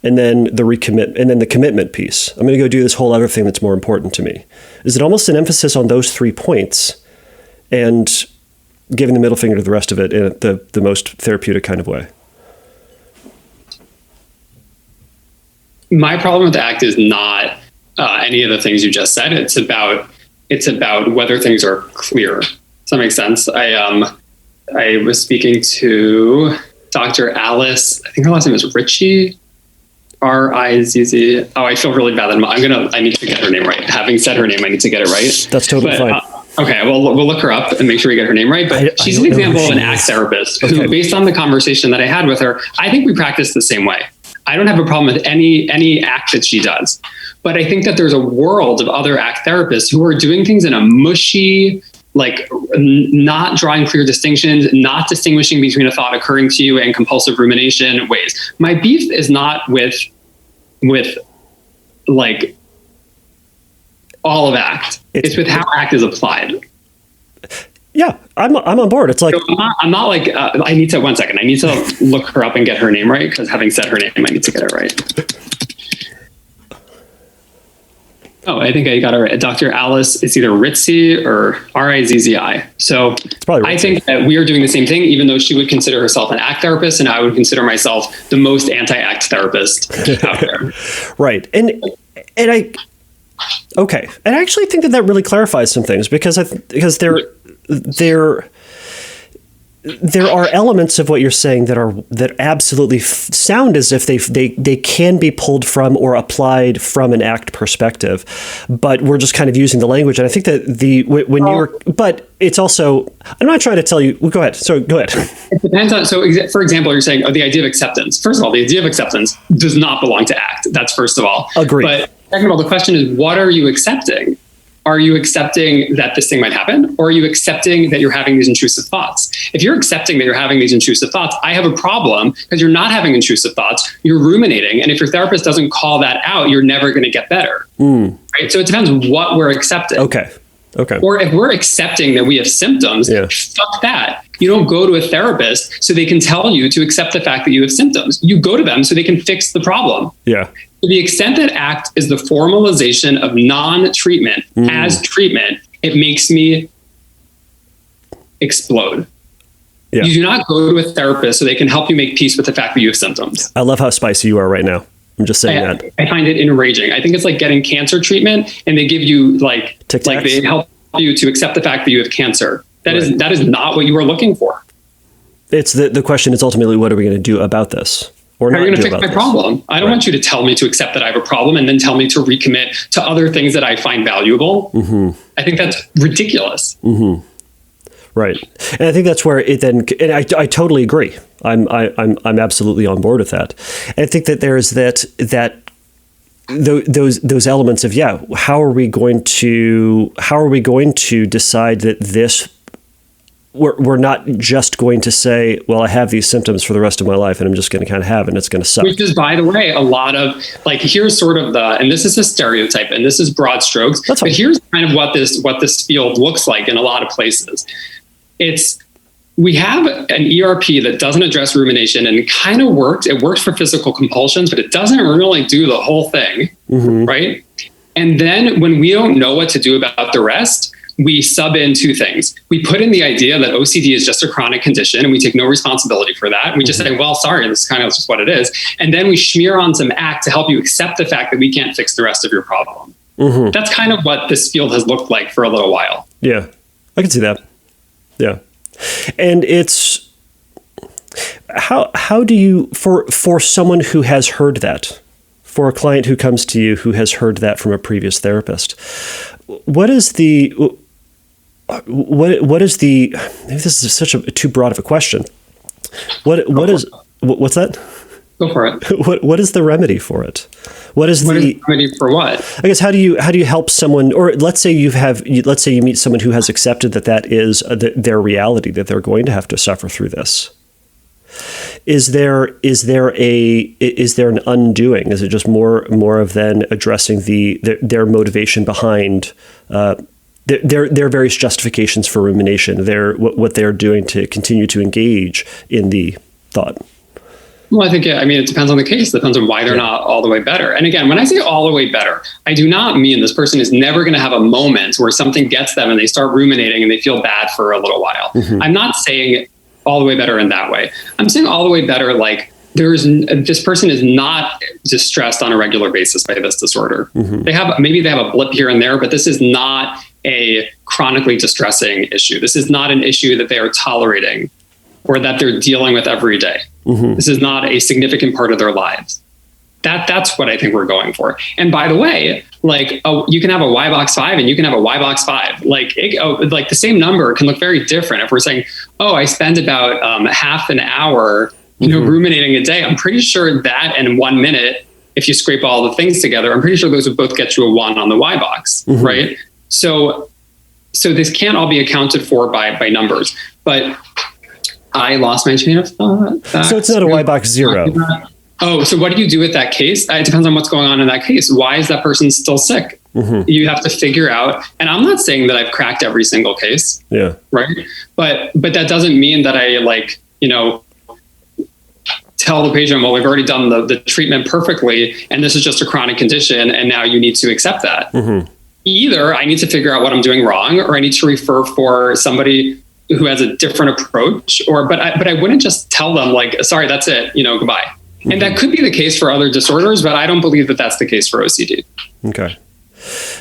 And then the commitment piece. I'm going to go do this whole other thing that's more important to me. Is it almost an emphasis on those 3 points and giving the middle finger to the rest of it in the most therapeutic kind of way? My problem with ACT is not any of the things you just said. It's about whether things are clear. Does that make sense? I was speaking to Dr. Alice. I think her last name is Ritchie. Rizz. Oh, I feel really bad. I need to get her name right. Having said her name, I need to get it right. That's totally fine. Okay, well, we'll look her up and make sure we get her name right. But she's an example of an ACT therapist who, based on the conversation that I had with her, I think we practice the same way. I don't have a problem with any ACT that she does. But I think that there's a world of other ACT therapists who are doing things in a mushy, like not drawing clear distinctions, not distinguishing between a thought occurring to you and compulsive rumination ways. My beef is not with like all of ACT. It's with how ACT is applied. Yeah, I'm on board. It's like, so I'm not like, I need to, 1 second. I need to look her up and get her name right, because having said her name, I need to get it right. Oh, I think I got it right. Dr. Alice, it's either Ritzy or Rizzi. So I think that we are doing the same thing, even though she would consider herself an ACT therapist, and I would consider myself the most anti-ACT therapist out there. Right. And I actually think that really clarifies some things, because there are elements of what you're saying that absolutely sound as if they can be pulled from or applied from an ACT perspective, but we're just kind of using the language. And I think that but it's also, I'm not trying to tell you. Go ahead. So go ahead. It depends on. So for example, you're saying the idea of acceptance. First of all, the idea of acceptance does not belong to ACT. That's first of all. Agreed. But second of all, the question is, what are you accepting? Are you accepting that this thing might happen? Or are you accepting that you're having these intrusive thoughts? If you're accepting that you're having these intrusive thoughts, I have a problem, because you're not having intrusive thoughts, you're ruminating. And if your therapist doesn't call that out, you're never going to get better. Right? So it depends on what we're accepting. Okay. Or if we're accepting that we have symptoms, fuck that. You don't go to a therapist so they can tell you to accept the fact that you have symptoms. You go to them so they can fix the problem. Yeah. To the extent that ACT is the formalization of non-treatment as treatment, it makes me explode. Yeah. You do not go to a therapist so they can help you make peace with the fact that you have symptoms. I love how spicy you are right now. I'm just saying that. I find it enraging. I think it's like getting cancer treatment and they give you they help you to accept the fact that you have cancer. That is not what you are looking for. It's the question is ultimately, what are we going to do about this? Or how are you going to fix my problem? I don't want you to tell me to accept that I have a problem and then tell me to recommit to other things that I find valuable. I think that's ridiculous. Right. And I think that's where it then, and I totally agree. I'm absolutely on board with that. And I think that there's those elements of, how are we going to decide that this, we're not just going to say, well, I have these symptoms for the rest of my life and I'm just going to kind of have it and it's going to suck. Which is, by the way, a lot of here's sort of and this is a stereotype and this is broad strokes, but here's kind of what this field looks like in a lot of places. We have an ERP that doesn't address rumination and it kind of works. It works for physical compulsions, but it doesn't really do the whole thing. Right. And then when we don't know what to do about the rest, we sub in two things. We put in the idea that OCD is just a chronic condition and we take no responsibility for that. We just say, well, sorry, this is kind of just what it is. And then we smear on some ACT to help you accept the fact that we can't fix the rest of your problem. That's kind of what this field has looked like for a little while. Yeah, I can see that. Yeah. And it's, how do you, for someone who has heard that, for a client who comes to you who has heard that from a previous therapist, what is the, maybe this is such a too broad of a question. What's that? Go for it. What is the remedy for it? What is the remedy for what? I guess how do you help someone, or let's say you meet someone who has accepted that is their reality, that they're going to have to suffer through this. Is there an undoing? Is it just more of then addressing their motivation behind their various justifications for rumination, what they're doing to continue to engage in the thought? Well, I think, it depends on the case. It depends on why they're not all the way better. And again, when I say all the way better, I do not mean this person is never going to have a moment where something gets them and they start ruminating and they feel bad for a little while. I'm not saying all the way better in that way. I'm saying all the way better, like this person is not distressed on a regular basis by this disorder. Maybe they have a blip here and there, but this is not a chronically distressing issue. This is not an issue that they are tolerating or that they're dealing with every day. This is not a significant part of their lives. That's what I think we're going for. And by the way, you can have a Y box 5 and you can have a Y box 5. The same number can look very different. If we're saying, I spend about half an hour, ruminating a day, I'm pretty sure that and 1 minute, if you scrape all the things together, I'm pretty sure those would both get you a 1 on the Y box, right? So this can't all be accounted for by numbers, but I lost my train of thought. So it's not a Y box 0. So what do you do with that case? It depends on what's going on in that case. Why is that person still sick? You have to figure out, and I'm not saying that I've cracked every single case. Yeah. Right. But that doesn't mean that I tell the patient, well, we've already done the treatment perfectly, and this is just a chronic condition, and now you need to accept that. Either I need to figure out what I'm doing wrong, or I need to refer for somebody who has a different approach, but I wouldn't just tell them sorry, that's it, goodbye. And that could be the case for other disorders, but I don't believe that that's the case for OCD. Okay.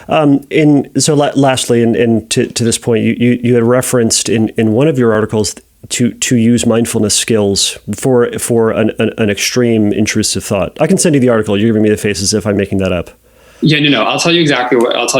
Lastly, and to this point, you had referenced in one of your articles to use mindfulness skills for an extreme intrusive thought. I can send you the article. You're giving me the face as if I'm making that up. Yeah, no. I'll tell you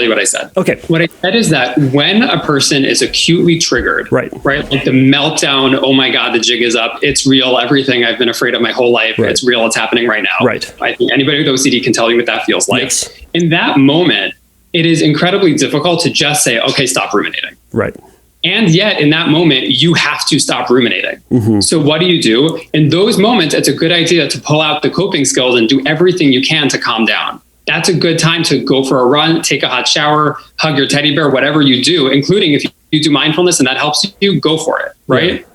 what I said. Okay. What I said is that when a person is acutely triggered, right, like the meltdown, oh my God, the jig is up, it's real, everything I've been afraid of my whole life, it's real, it's happening right now. Right. I think anybody with OCD can tell you what that feels like. Yes. In that moment, it is incredibly difficult to just say, okay, stop ruminating. Right. And yet in that moment, you have to stop ruminating. So what do? In those moments, it's a good idea to pull out the coping skills and do everything you can to calm down. That's a good time to go for a run, take a hot shower, hug your teddy bear, whatever you do, including if you do mindfulness and that helps you, go for it, right?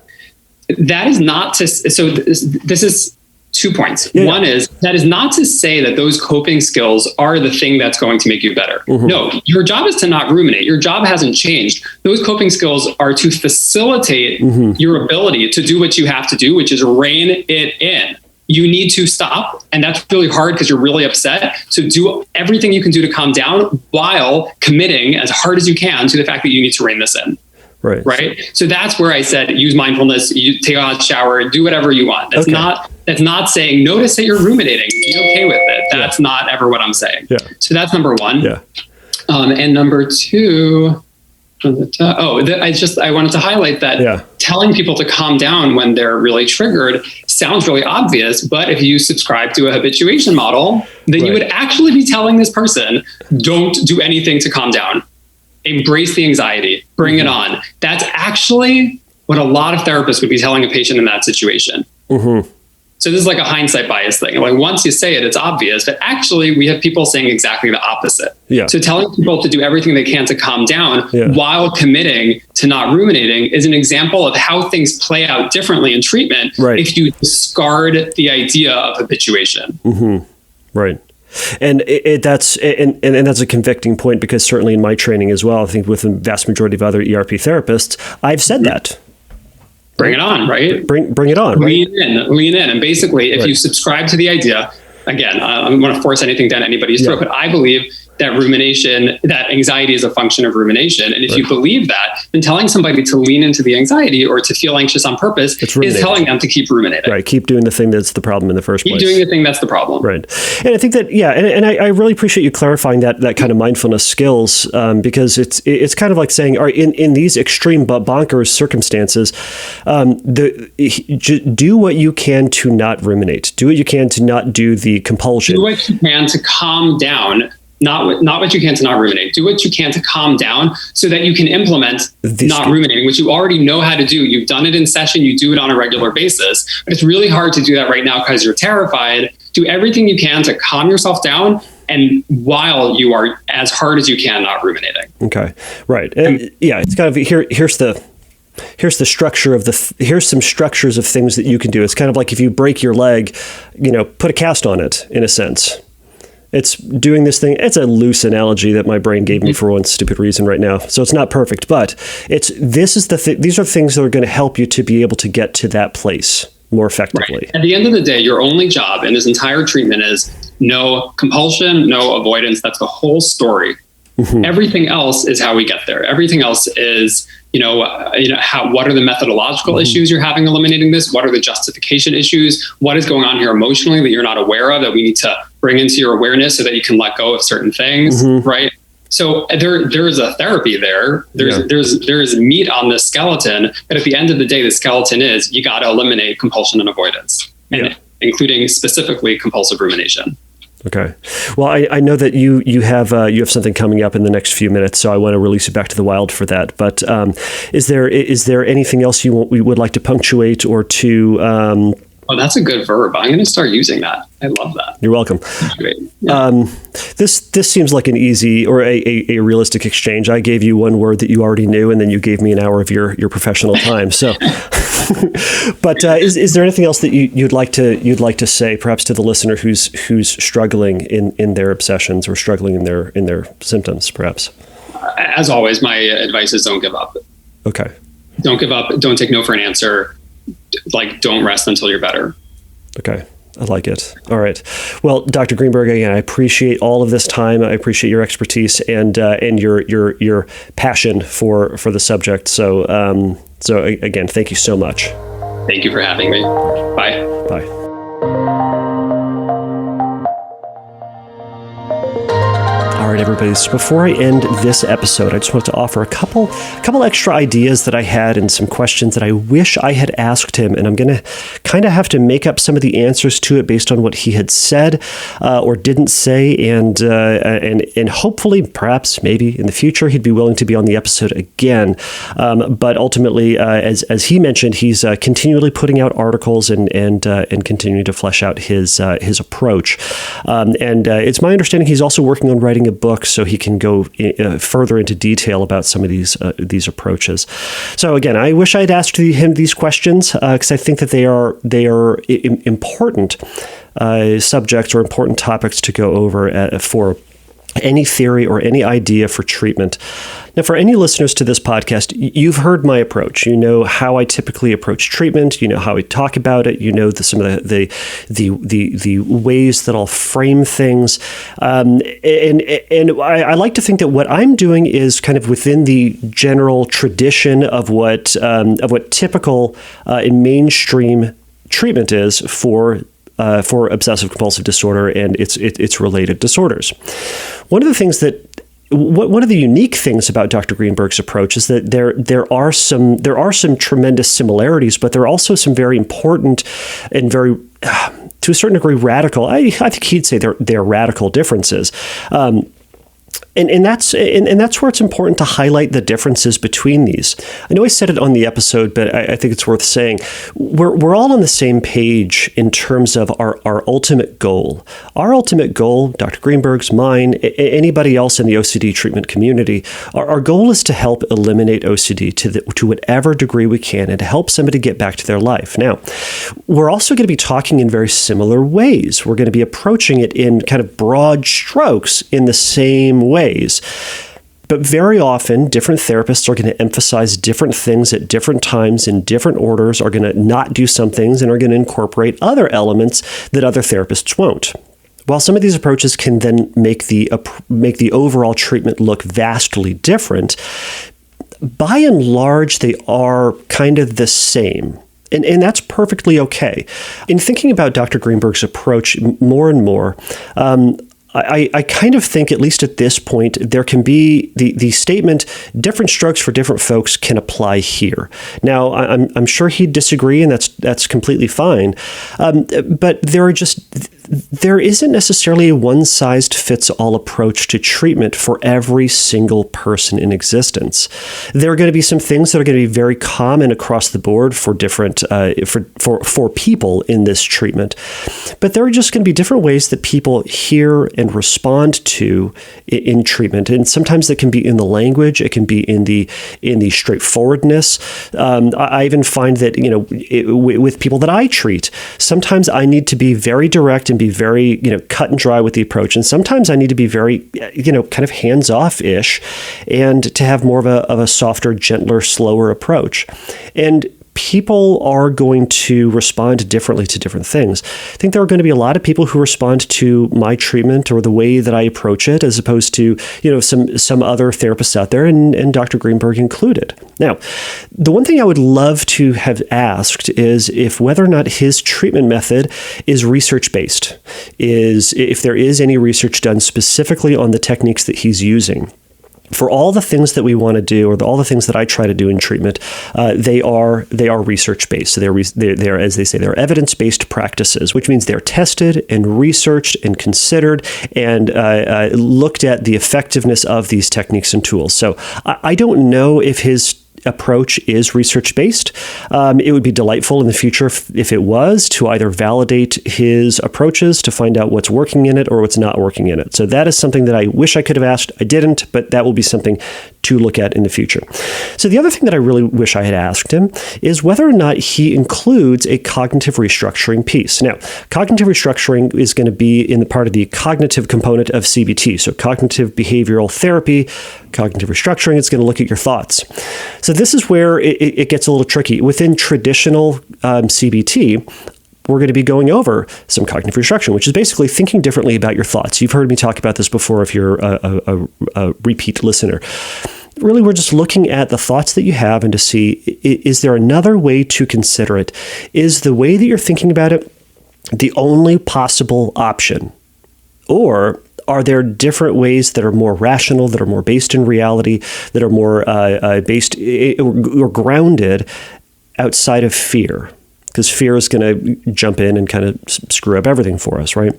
Yeah. That is not to, so this is 2 points. Yeah. One is, that is not to say that those coping skills are the thing that's going to make you better. No, your job is to not ruminate. Your job hasn't changed. Those coping skills are to facilitate your ability to do what you have to do, which is rein it in. You need to stop. And that's really hard because you're really upset. So do everything you can do to calm down while committing as hard as you can to the fact that you need to rein this in. Right. Right. So that's where I said, use mindfulness, you take a hot shower, do whatever you want. That's not saying notice that you're ruminating. Be okay with it. That's not ever what I'm saying. Yeah. So that's number one. Yeah. And number two, I wanted to highlight that telling people to calm down when they're really triggered sounds really obvious, but if you subscribe to a habituation model, then you would actually be telling this person, don't do anything to calm down. Embrace the anxiety, bring it on. That's actually what a lot of therapists would be telling a patient in that situation. So this is like a hindsight bias thing. Like once you say it, it's obvious, but actually we have people saying exactly the opposite. Yeah. So telling people to do everything they can to calm down while committing to not ruminating is an example of how things play out differently in treatment if you discard the idea of habituation. Right. And that's a convicting point, because certainly in my training as well, I think with the vast majority of other ERP therapists, I've said that. Bring it on, right? Bring it on. Lean in. And basically, if you subscribe to the idea, again, I don't want to force anything down anybody's throat, but I believe that anxiety is a function of rumination. And if you believe that, then telling somebody to lean into the anxiety or to feel anxious on purpose is telling them to keep ruminating. Right. Keep doing the thing that's the problem in the first place. Keep doing the thing that's the problem. Right. And I think that, and I really appreciate you clarifying that kind of mindfulness skills, because it's kind of like saying, all right, in these extreme but bonkers circumstances, do what you can to not ruminate. Do what you can to not do the compulsion. Do what you can to calm down. Not what you can to not ruminate. Do what you can to calm down so that you can implement not ruminating, which you already know how to do. You've done it in session. You do it on a regular basis. But it's really hard to do that right now because you're terrified. Do everything you can to calm yourself down, and while you are as hard as you can not ruminating. Okay, right. And it's kind of here's the structure of here's some structures of things that you can do. It's kind of like if you break your leg, put a cast on it, in a sense. It's doing this thing. It's a loose analogy that my brain gave me for one stupid reason right now. So it's not perfect, but these are things that are going to help you to be able to get to that place more effectively. Right. At the end of the day, your only job in this entire treatment is no compulsion, no avoidance. That's the whole story. Mm-hmm. Everything else is how we get there. Everything else is, what are the methodological issues you're having eliminating this? What are the justification issues? What is going on here emotionally that you're not aware of that we need to bring into your awareness so that you can let go of certain things, right? So there is a therapy there. There's meat on the skeleton, but at the end of the day, the skeleton is you got to eliminate compulsion and avoidance, and including specifically compulsive rumination. Okay. Well, I know that you have something coming up in the next few minutes, so I want to release you back to the wild for that. But is there anything else we would like to punctuate or to? Oh, that's a good verb. I'm going to start using that. I love that. You're welcome. Yeah. This seems like an easy or a realistic exchange. I gave you one word that you already knew, and then you gave me an hour of your professional time. So, but is there anything else that you'd like to say, perhaps to the listener who's struggling in their obsessions or struggling in their symptoms, perhaps? As always, my advice is don't give up. Okay. Don't give up. Don't take no for an answer. Don't rest until you're better. Okay. I like it. All right. Well, Dr. Greenberg, again, I appreciate all of this time. I appreciate your expertise and your passion for the subject. So again, thank you so much. Thank you for having me. Bye. Bye. All right, everybody. So before I end this episode, I just want to offer a couple extra ideas that I had and some questions that I wish I had asked him. And I'm going to kind of have to make up some of the answers to it based on what he had said or didn't say. And hopefully, perhaps, maybe in the future, he'd be willing to be on the episode again. But ultimately, as he mentioned, he's continually putting out articles and continuing to flesh out his approach. And it's my understanding he's also working on writing a book so he can go further into detail about some of these approaches. So again, I wish I'd asked him these questions because I think that they are important subjects or important topics to go over for any theory or any idea for treatment. Now, for any listeners to this podcast, you've heard my approach. You know how I typically approach treatment. You know how I talk about it. You know some of the ways that I'll frame things. And I like to think that what I'm doing is kind of within the general tradition of what typical in mainstream treatment is for obsessive compulsive disorder and its related disorders. One of the unique things about Dr. Greenberg's approach is that there are some tremendous similarities, but there are also some very important and very to a certain degree radical. I think he'd say they're radical differences. And that's where it's important to highlight the differences between these. I know I said it on the episode, but I think it's worth saying. We're all on the same page in terms of our ultimate goal. Our ultimate goal, Dr. Greenberg's, mine, anybody else in the OCD treatment community, our goal is to help eliminate OCD to whatever degree we can and to help somebody get back to their life. Now, we're also going to be talking in very similar ways. We're going to be approaching it in kind of broad strokes in the same ways. But very often, different therapists are going to emphasize different things at different times in different orders, are going to not do some things, and are going to incorporate other elements that other therapists won't. While some of these approaches can then make the overall treatment look vastly different, by and large, they are kind of the same. And that's perfectly okay. In thinking about Dr. Greenberg's approach more and more, I kind of think, at least at this point, there can be the statement, different strokes for different folks can apply here. Now, I'm sure he'd disagree, and that's completely fine. But there isn't necessarily a one-size-fits-all approach to treatment for every single person in existence. There are going to be some things that are going to be very common across the board for different for people in this treatment, but there are just going to be different ways that people hear and respond to in treatment, and sometimes that can be in the language, it can be in the straightforwardness. I even find that with people that I treat, sometimes I need to be very direct and be very cut and dry with the approach, and sometimes I need to be very kind of hands-off-ish and to have more of a softer, gentler, slower approach. And people are going to respond differently to different things. I think there are going to be a lot of people who respond to my treatment or the way that I approach it, as opposed to some other therapists out there, and Dr. Greenberg included. Now, the one thing I would love to have asked is if whether or not his treatment method is research-based, is if there is any research done specifically on the techniques that he's using. For all the things that we want to do, or all the things that I try to do in treatment, they are research-based. So they're, as they say, they're evidence-based practices, which means they're tested and researched and considered and looked at the effectiveness of these techniques and tools. So I don't know if his approach is research-based. It would be delightful in the future if it was, to either validate his approaches to find out what's working in it or what's not working in it. So that is something that I wish I could have asked. I didn't, but that will be something to look at in the future. So the other thing that I really wish I had asked him is whether or not he includes a cognitive restructuring piece. Now, cognitive restructuring is going to be in the part of the cognitive component of CBT. So cognitive behavioral therapy, cognitive restructuring, it's going to look at your thoughts. So this is where it gets a little tricky. Within traditional CBT, we're going to be going over some cognitive restructuring, which is basically thinking differently about your thoughts. You've heard me talk about this before if you're a repeat listener. Really, we're just looking at the thoughts that you have and to see, is there another way to consider it? Is the way that you're thinking about it the only possible option? Or are there different ways that are more rational, that are more based in reality, that are more based or grounded outside of fear? Because fear is going to jump in and kind of screw up everything for us, right?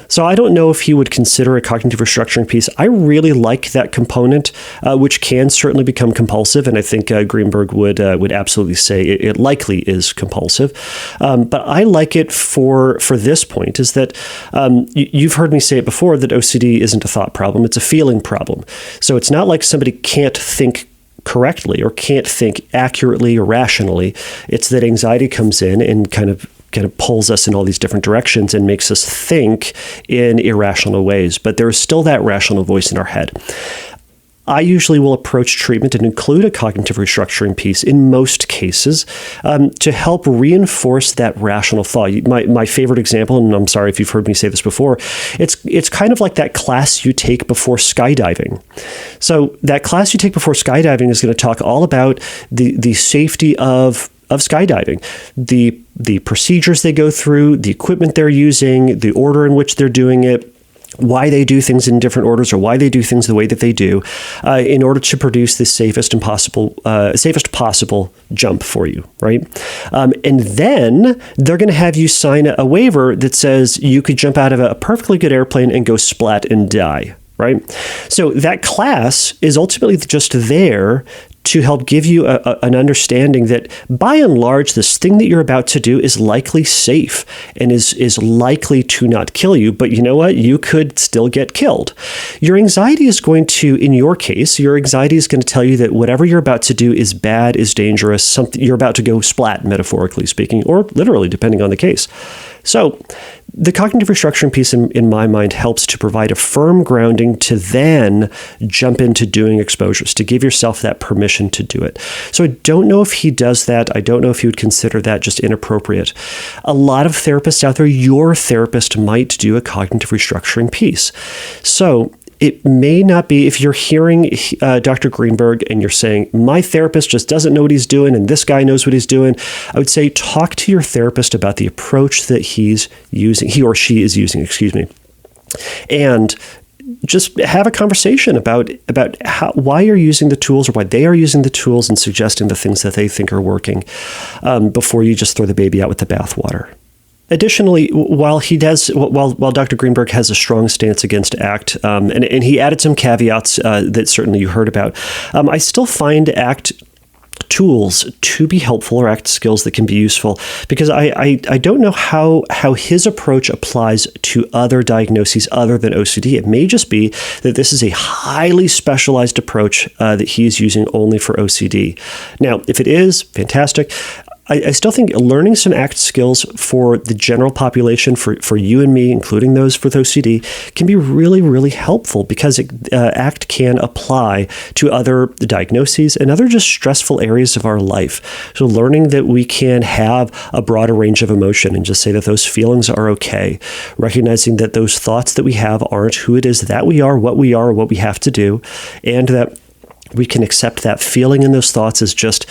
So I don't know if he would consider a cognitive restructuring piece. I really like that component, which can certainly become compulsive, and I think Greenberg would absolutely say it likely is compulsive. But I like it for this point, is that you've heard me say it before, that OCD isn't a thought problem, it's a feeling problem. So it's not like somebody can't think correctly or can't think accurately or rationally. It's that anxiety comes in and kind of pulls us in all these different directions and makes us think in irrational ways. But there is still that rational voice in our head. I usually will approach treatment and include a cognitive restructuring piece in most cases to help reinforce that rational thought. My favorite example, and I'm sorry if you've heard me say this before, it's kind of like that class you take before skydiving. So that class you take before skydiving is going to talk all about the safety of skydiving, the procedures they go through, the equipment they're using, the order in which they're doing it, why they do things in different orders or why they do things the way that they do, in order to produce the safest possible jump for you, right? And then they're going to have you sign a waiver that says you could jump out of a perfectly good airplane and go splat and die. right? So that class is ultimately just there to help give you an understanding that, by and large, this thing that you're about to do is likely safe and is likely to not kill you. But you know what? You could still get killed. Your anxiety is going to, in your case, your anxiety is going to tell you that whatever you're about to do is bad, is dangerous, something you're about to go splat, metaphorically speaking, or literally, depending on the case. So the cognitive restructuring piece, in my mind, helps to provide a firm grounding to then jump into doing exposures, to give yourself that permission to do it. So I don't know if he does that. I don't know if he would consider that just inappropriate. A lot of therapists out there, your therapist might do a cognitive restructuring piece. So it may not be, if you're hearing Dr. Greenberg and you're saying, my therapist just doesn't know what he's doing and this guy knows what he's doing, I would say talk to your therapist about the approach that he or she is using, and just have a conversation about why you're using the tools or why they are using the tools and suggesting the things that they think are working before you just throw the baby out with the bathwater. Additionally, while Dr. Greenberg has a strong stance against ACT, and he added some caveats that certainly you heard about, I still find ACT tools to be helpful, or ACT skills that can be useful, because I don't know how his approach applies to other diagnoses other than OCD. It may just be that this is a highly specialized approach that he's using only for OCD. Now, if it is, fantastic. I still think learning some ACT skills for the general population, for you and me, including those with OCD, can be really, really helpful, because ACT can apply to other diagnoses and other just stressful areas of our life. So learning that we can have a broader range of emotion and just say that those feelings are okay, recognizing that those thoughts that we have aren't who it is that we are, what we have to do, and that we can accept that feeling and those thoughts as just,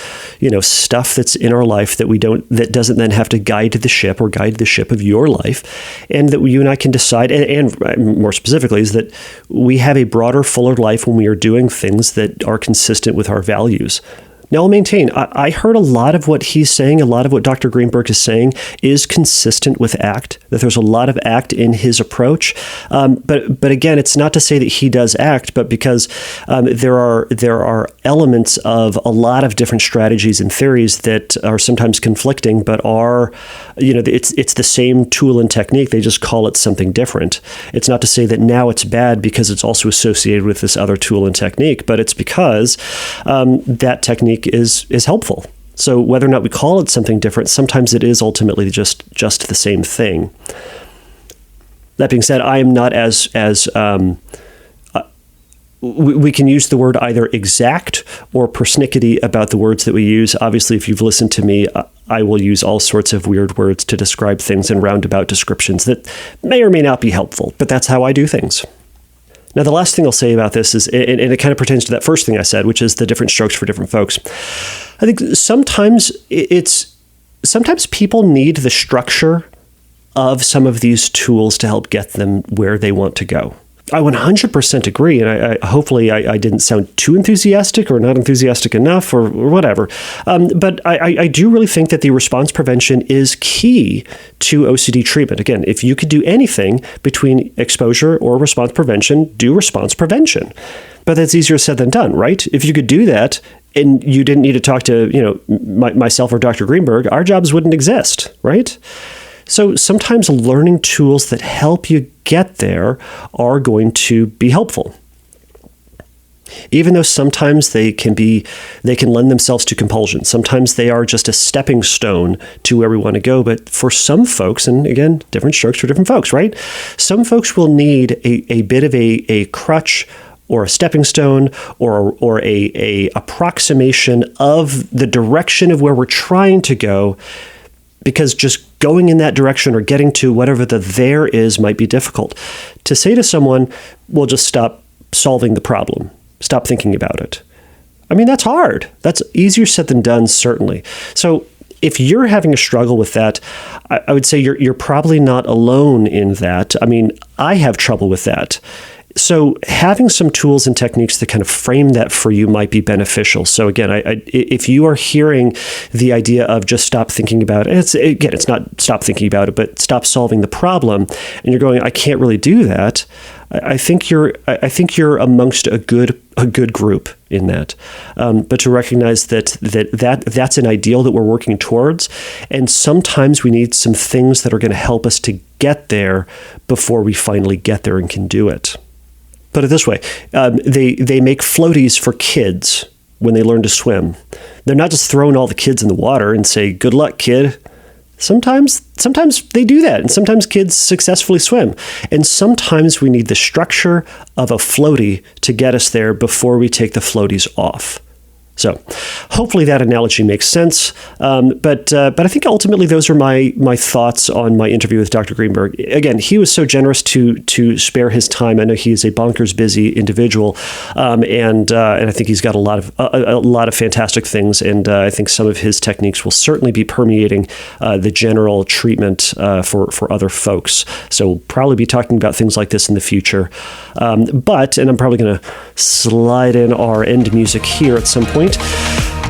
stuff that's in our life that doesn't then have to guide the ship or guide the ship of your life. And that you and I can decide, and more specifically, is that we have a broader, fuller life when we are doing things that are consistent with our values. Now, I'll maintain, I heard a lot of what he's saying, a lot of what Dr. Greenberg is saying is consistent with ACT, that there's a lot of ACT in his approach. But again, it's not to say that he does ACT, but because there are elements of a lot of different strategies and theories that are sometimes conflicting, but are, it's the same tool and technique. They just call it something different. It's not to say that now it's bad because it's also associated with this other tool and technique, but it's because that technique is helpful. So whether or not we call it something different, sometimes it is ultimately just the same thing. That being said, I am not as we can use the word either exact or persnickety about the words that we use. Obviously, if you've listened to me, I will use all sorts of weird words to describe things in roundabout descriptions that may or may not be helpful, but that's how I do things. Now, the last thing I'll say about this is, and it kind of pertains to that first thing I said, which is the different strokes for different folks. I think sometimes people need the structure of some of these tools to help get them where they want to go. I 100% agree, and hopefully I didn't sound too enthusiastic or not enthusiastic enough or whatever. But I do really think that the response prevention is key to OCD treatment. Again, if you could do anything between exposure or response prevention, do response prevention. But that's easier said than done, right? If you could do that and you didn't need to talk to myself or Dr. Greenberg, our jobs wouldn't exist, right? So sometimes learning tools that help you get there are going to be helpful. Even though sometimes they can lend themselves to compulsions. Sometimes they are just a stepping stone to where we want to go. But for some folks, and again, different strokes for different folks, right? Some folks will need a bit of a crutch or a stepping stone or a approximation of the direction of where we're trying to go, because just going in that direction or getting to whatever the there is might be difficult. To say to someone, well, just stop solving the problem. Stop thinking about it. I mean, that's hard. That's easier said than done, certainly. So if you're having a struggle with that, I would say you're probably not alone in that. I mean, I have trouble with that. So having some tools and techniques that kind of frame that for you might be beneficial. So again, if you are hearing the idea of just stop thinking about it, it's not stop thinking about it, but stop solving the problem, and you're going, I can't really do that. I think you're amongst a good group in that, but to recognize that's an ideal that we're working towards, and sometimes we need some things that are going to help us to get there before we finally get there and can do it. Put it this way, they make floaties for kids when they learn to swim. They're not just throwing all the kids in the water and say, good luck, kid. Sometimes they do that, and sometimes kids successfully swim. And sometimes we need the structure of a floaty to get us there before we take the floaties off. So hopefully that analogy makes sense. But I think ultimately those are my thoughts on my interview with Dr. Greenberg. Again, he was so generous to spare his time. I know he is a bonkers busy individual, and I think he's got a lot of fantastic things. And I think some of his techniques will certainly be permeating the general treatment for other folks. So we'll probably be talking about things like this in the future. And I'm probably going to slide in our end music here at some point.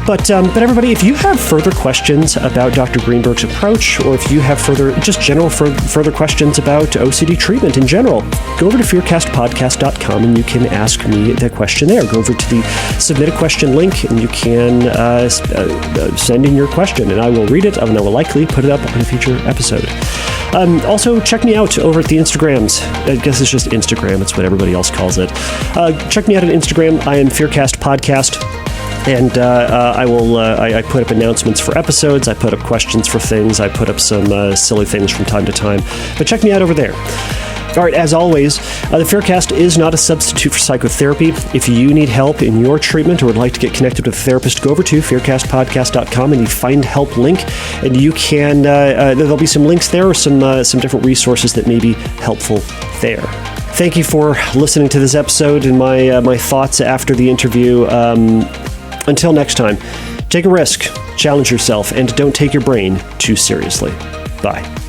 But everybody, if you have further questions about Dr. Greenberg's approach, or if you have further questions about OCD treatment in general, go over to fearcastpodcast.com and you can ask me that question there. Go over to the submit a question link and you can send in your question, and I will read it, and I will likely put it up on a future episode. Also, check me out over at the Instagrams. I guess it's just Instagram. It's what everybody else calls it. Check me out on Instagram. I am Fearcast Podcast. And I put up announcements for episodes. I put up questions for things. I put up some silly things from time to time. But check me out over there. All right, as always, the Fearcast is not a substitute for psychotherapy. If you need help in your treatment or would like to get connected with a therapist, go over to fearcastpodcast.com and you find help link, and you can there'll be some links there or some different resources that may be helpful there. Thank you for listening to this episode and my thoughts after the interview. Until next time, take a risk, challenge yourself, and don't take your brain too seriously. Bye.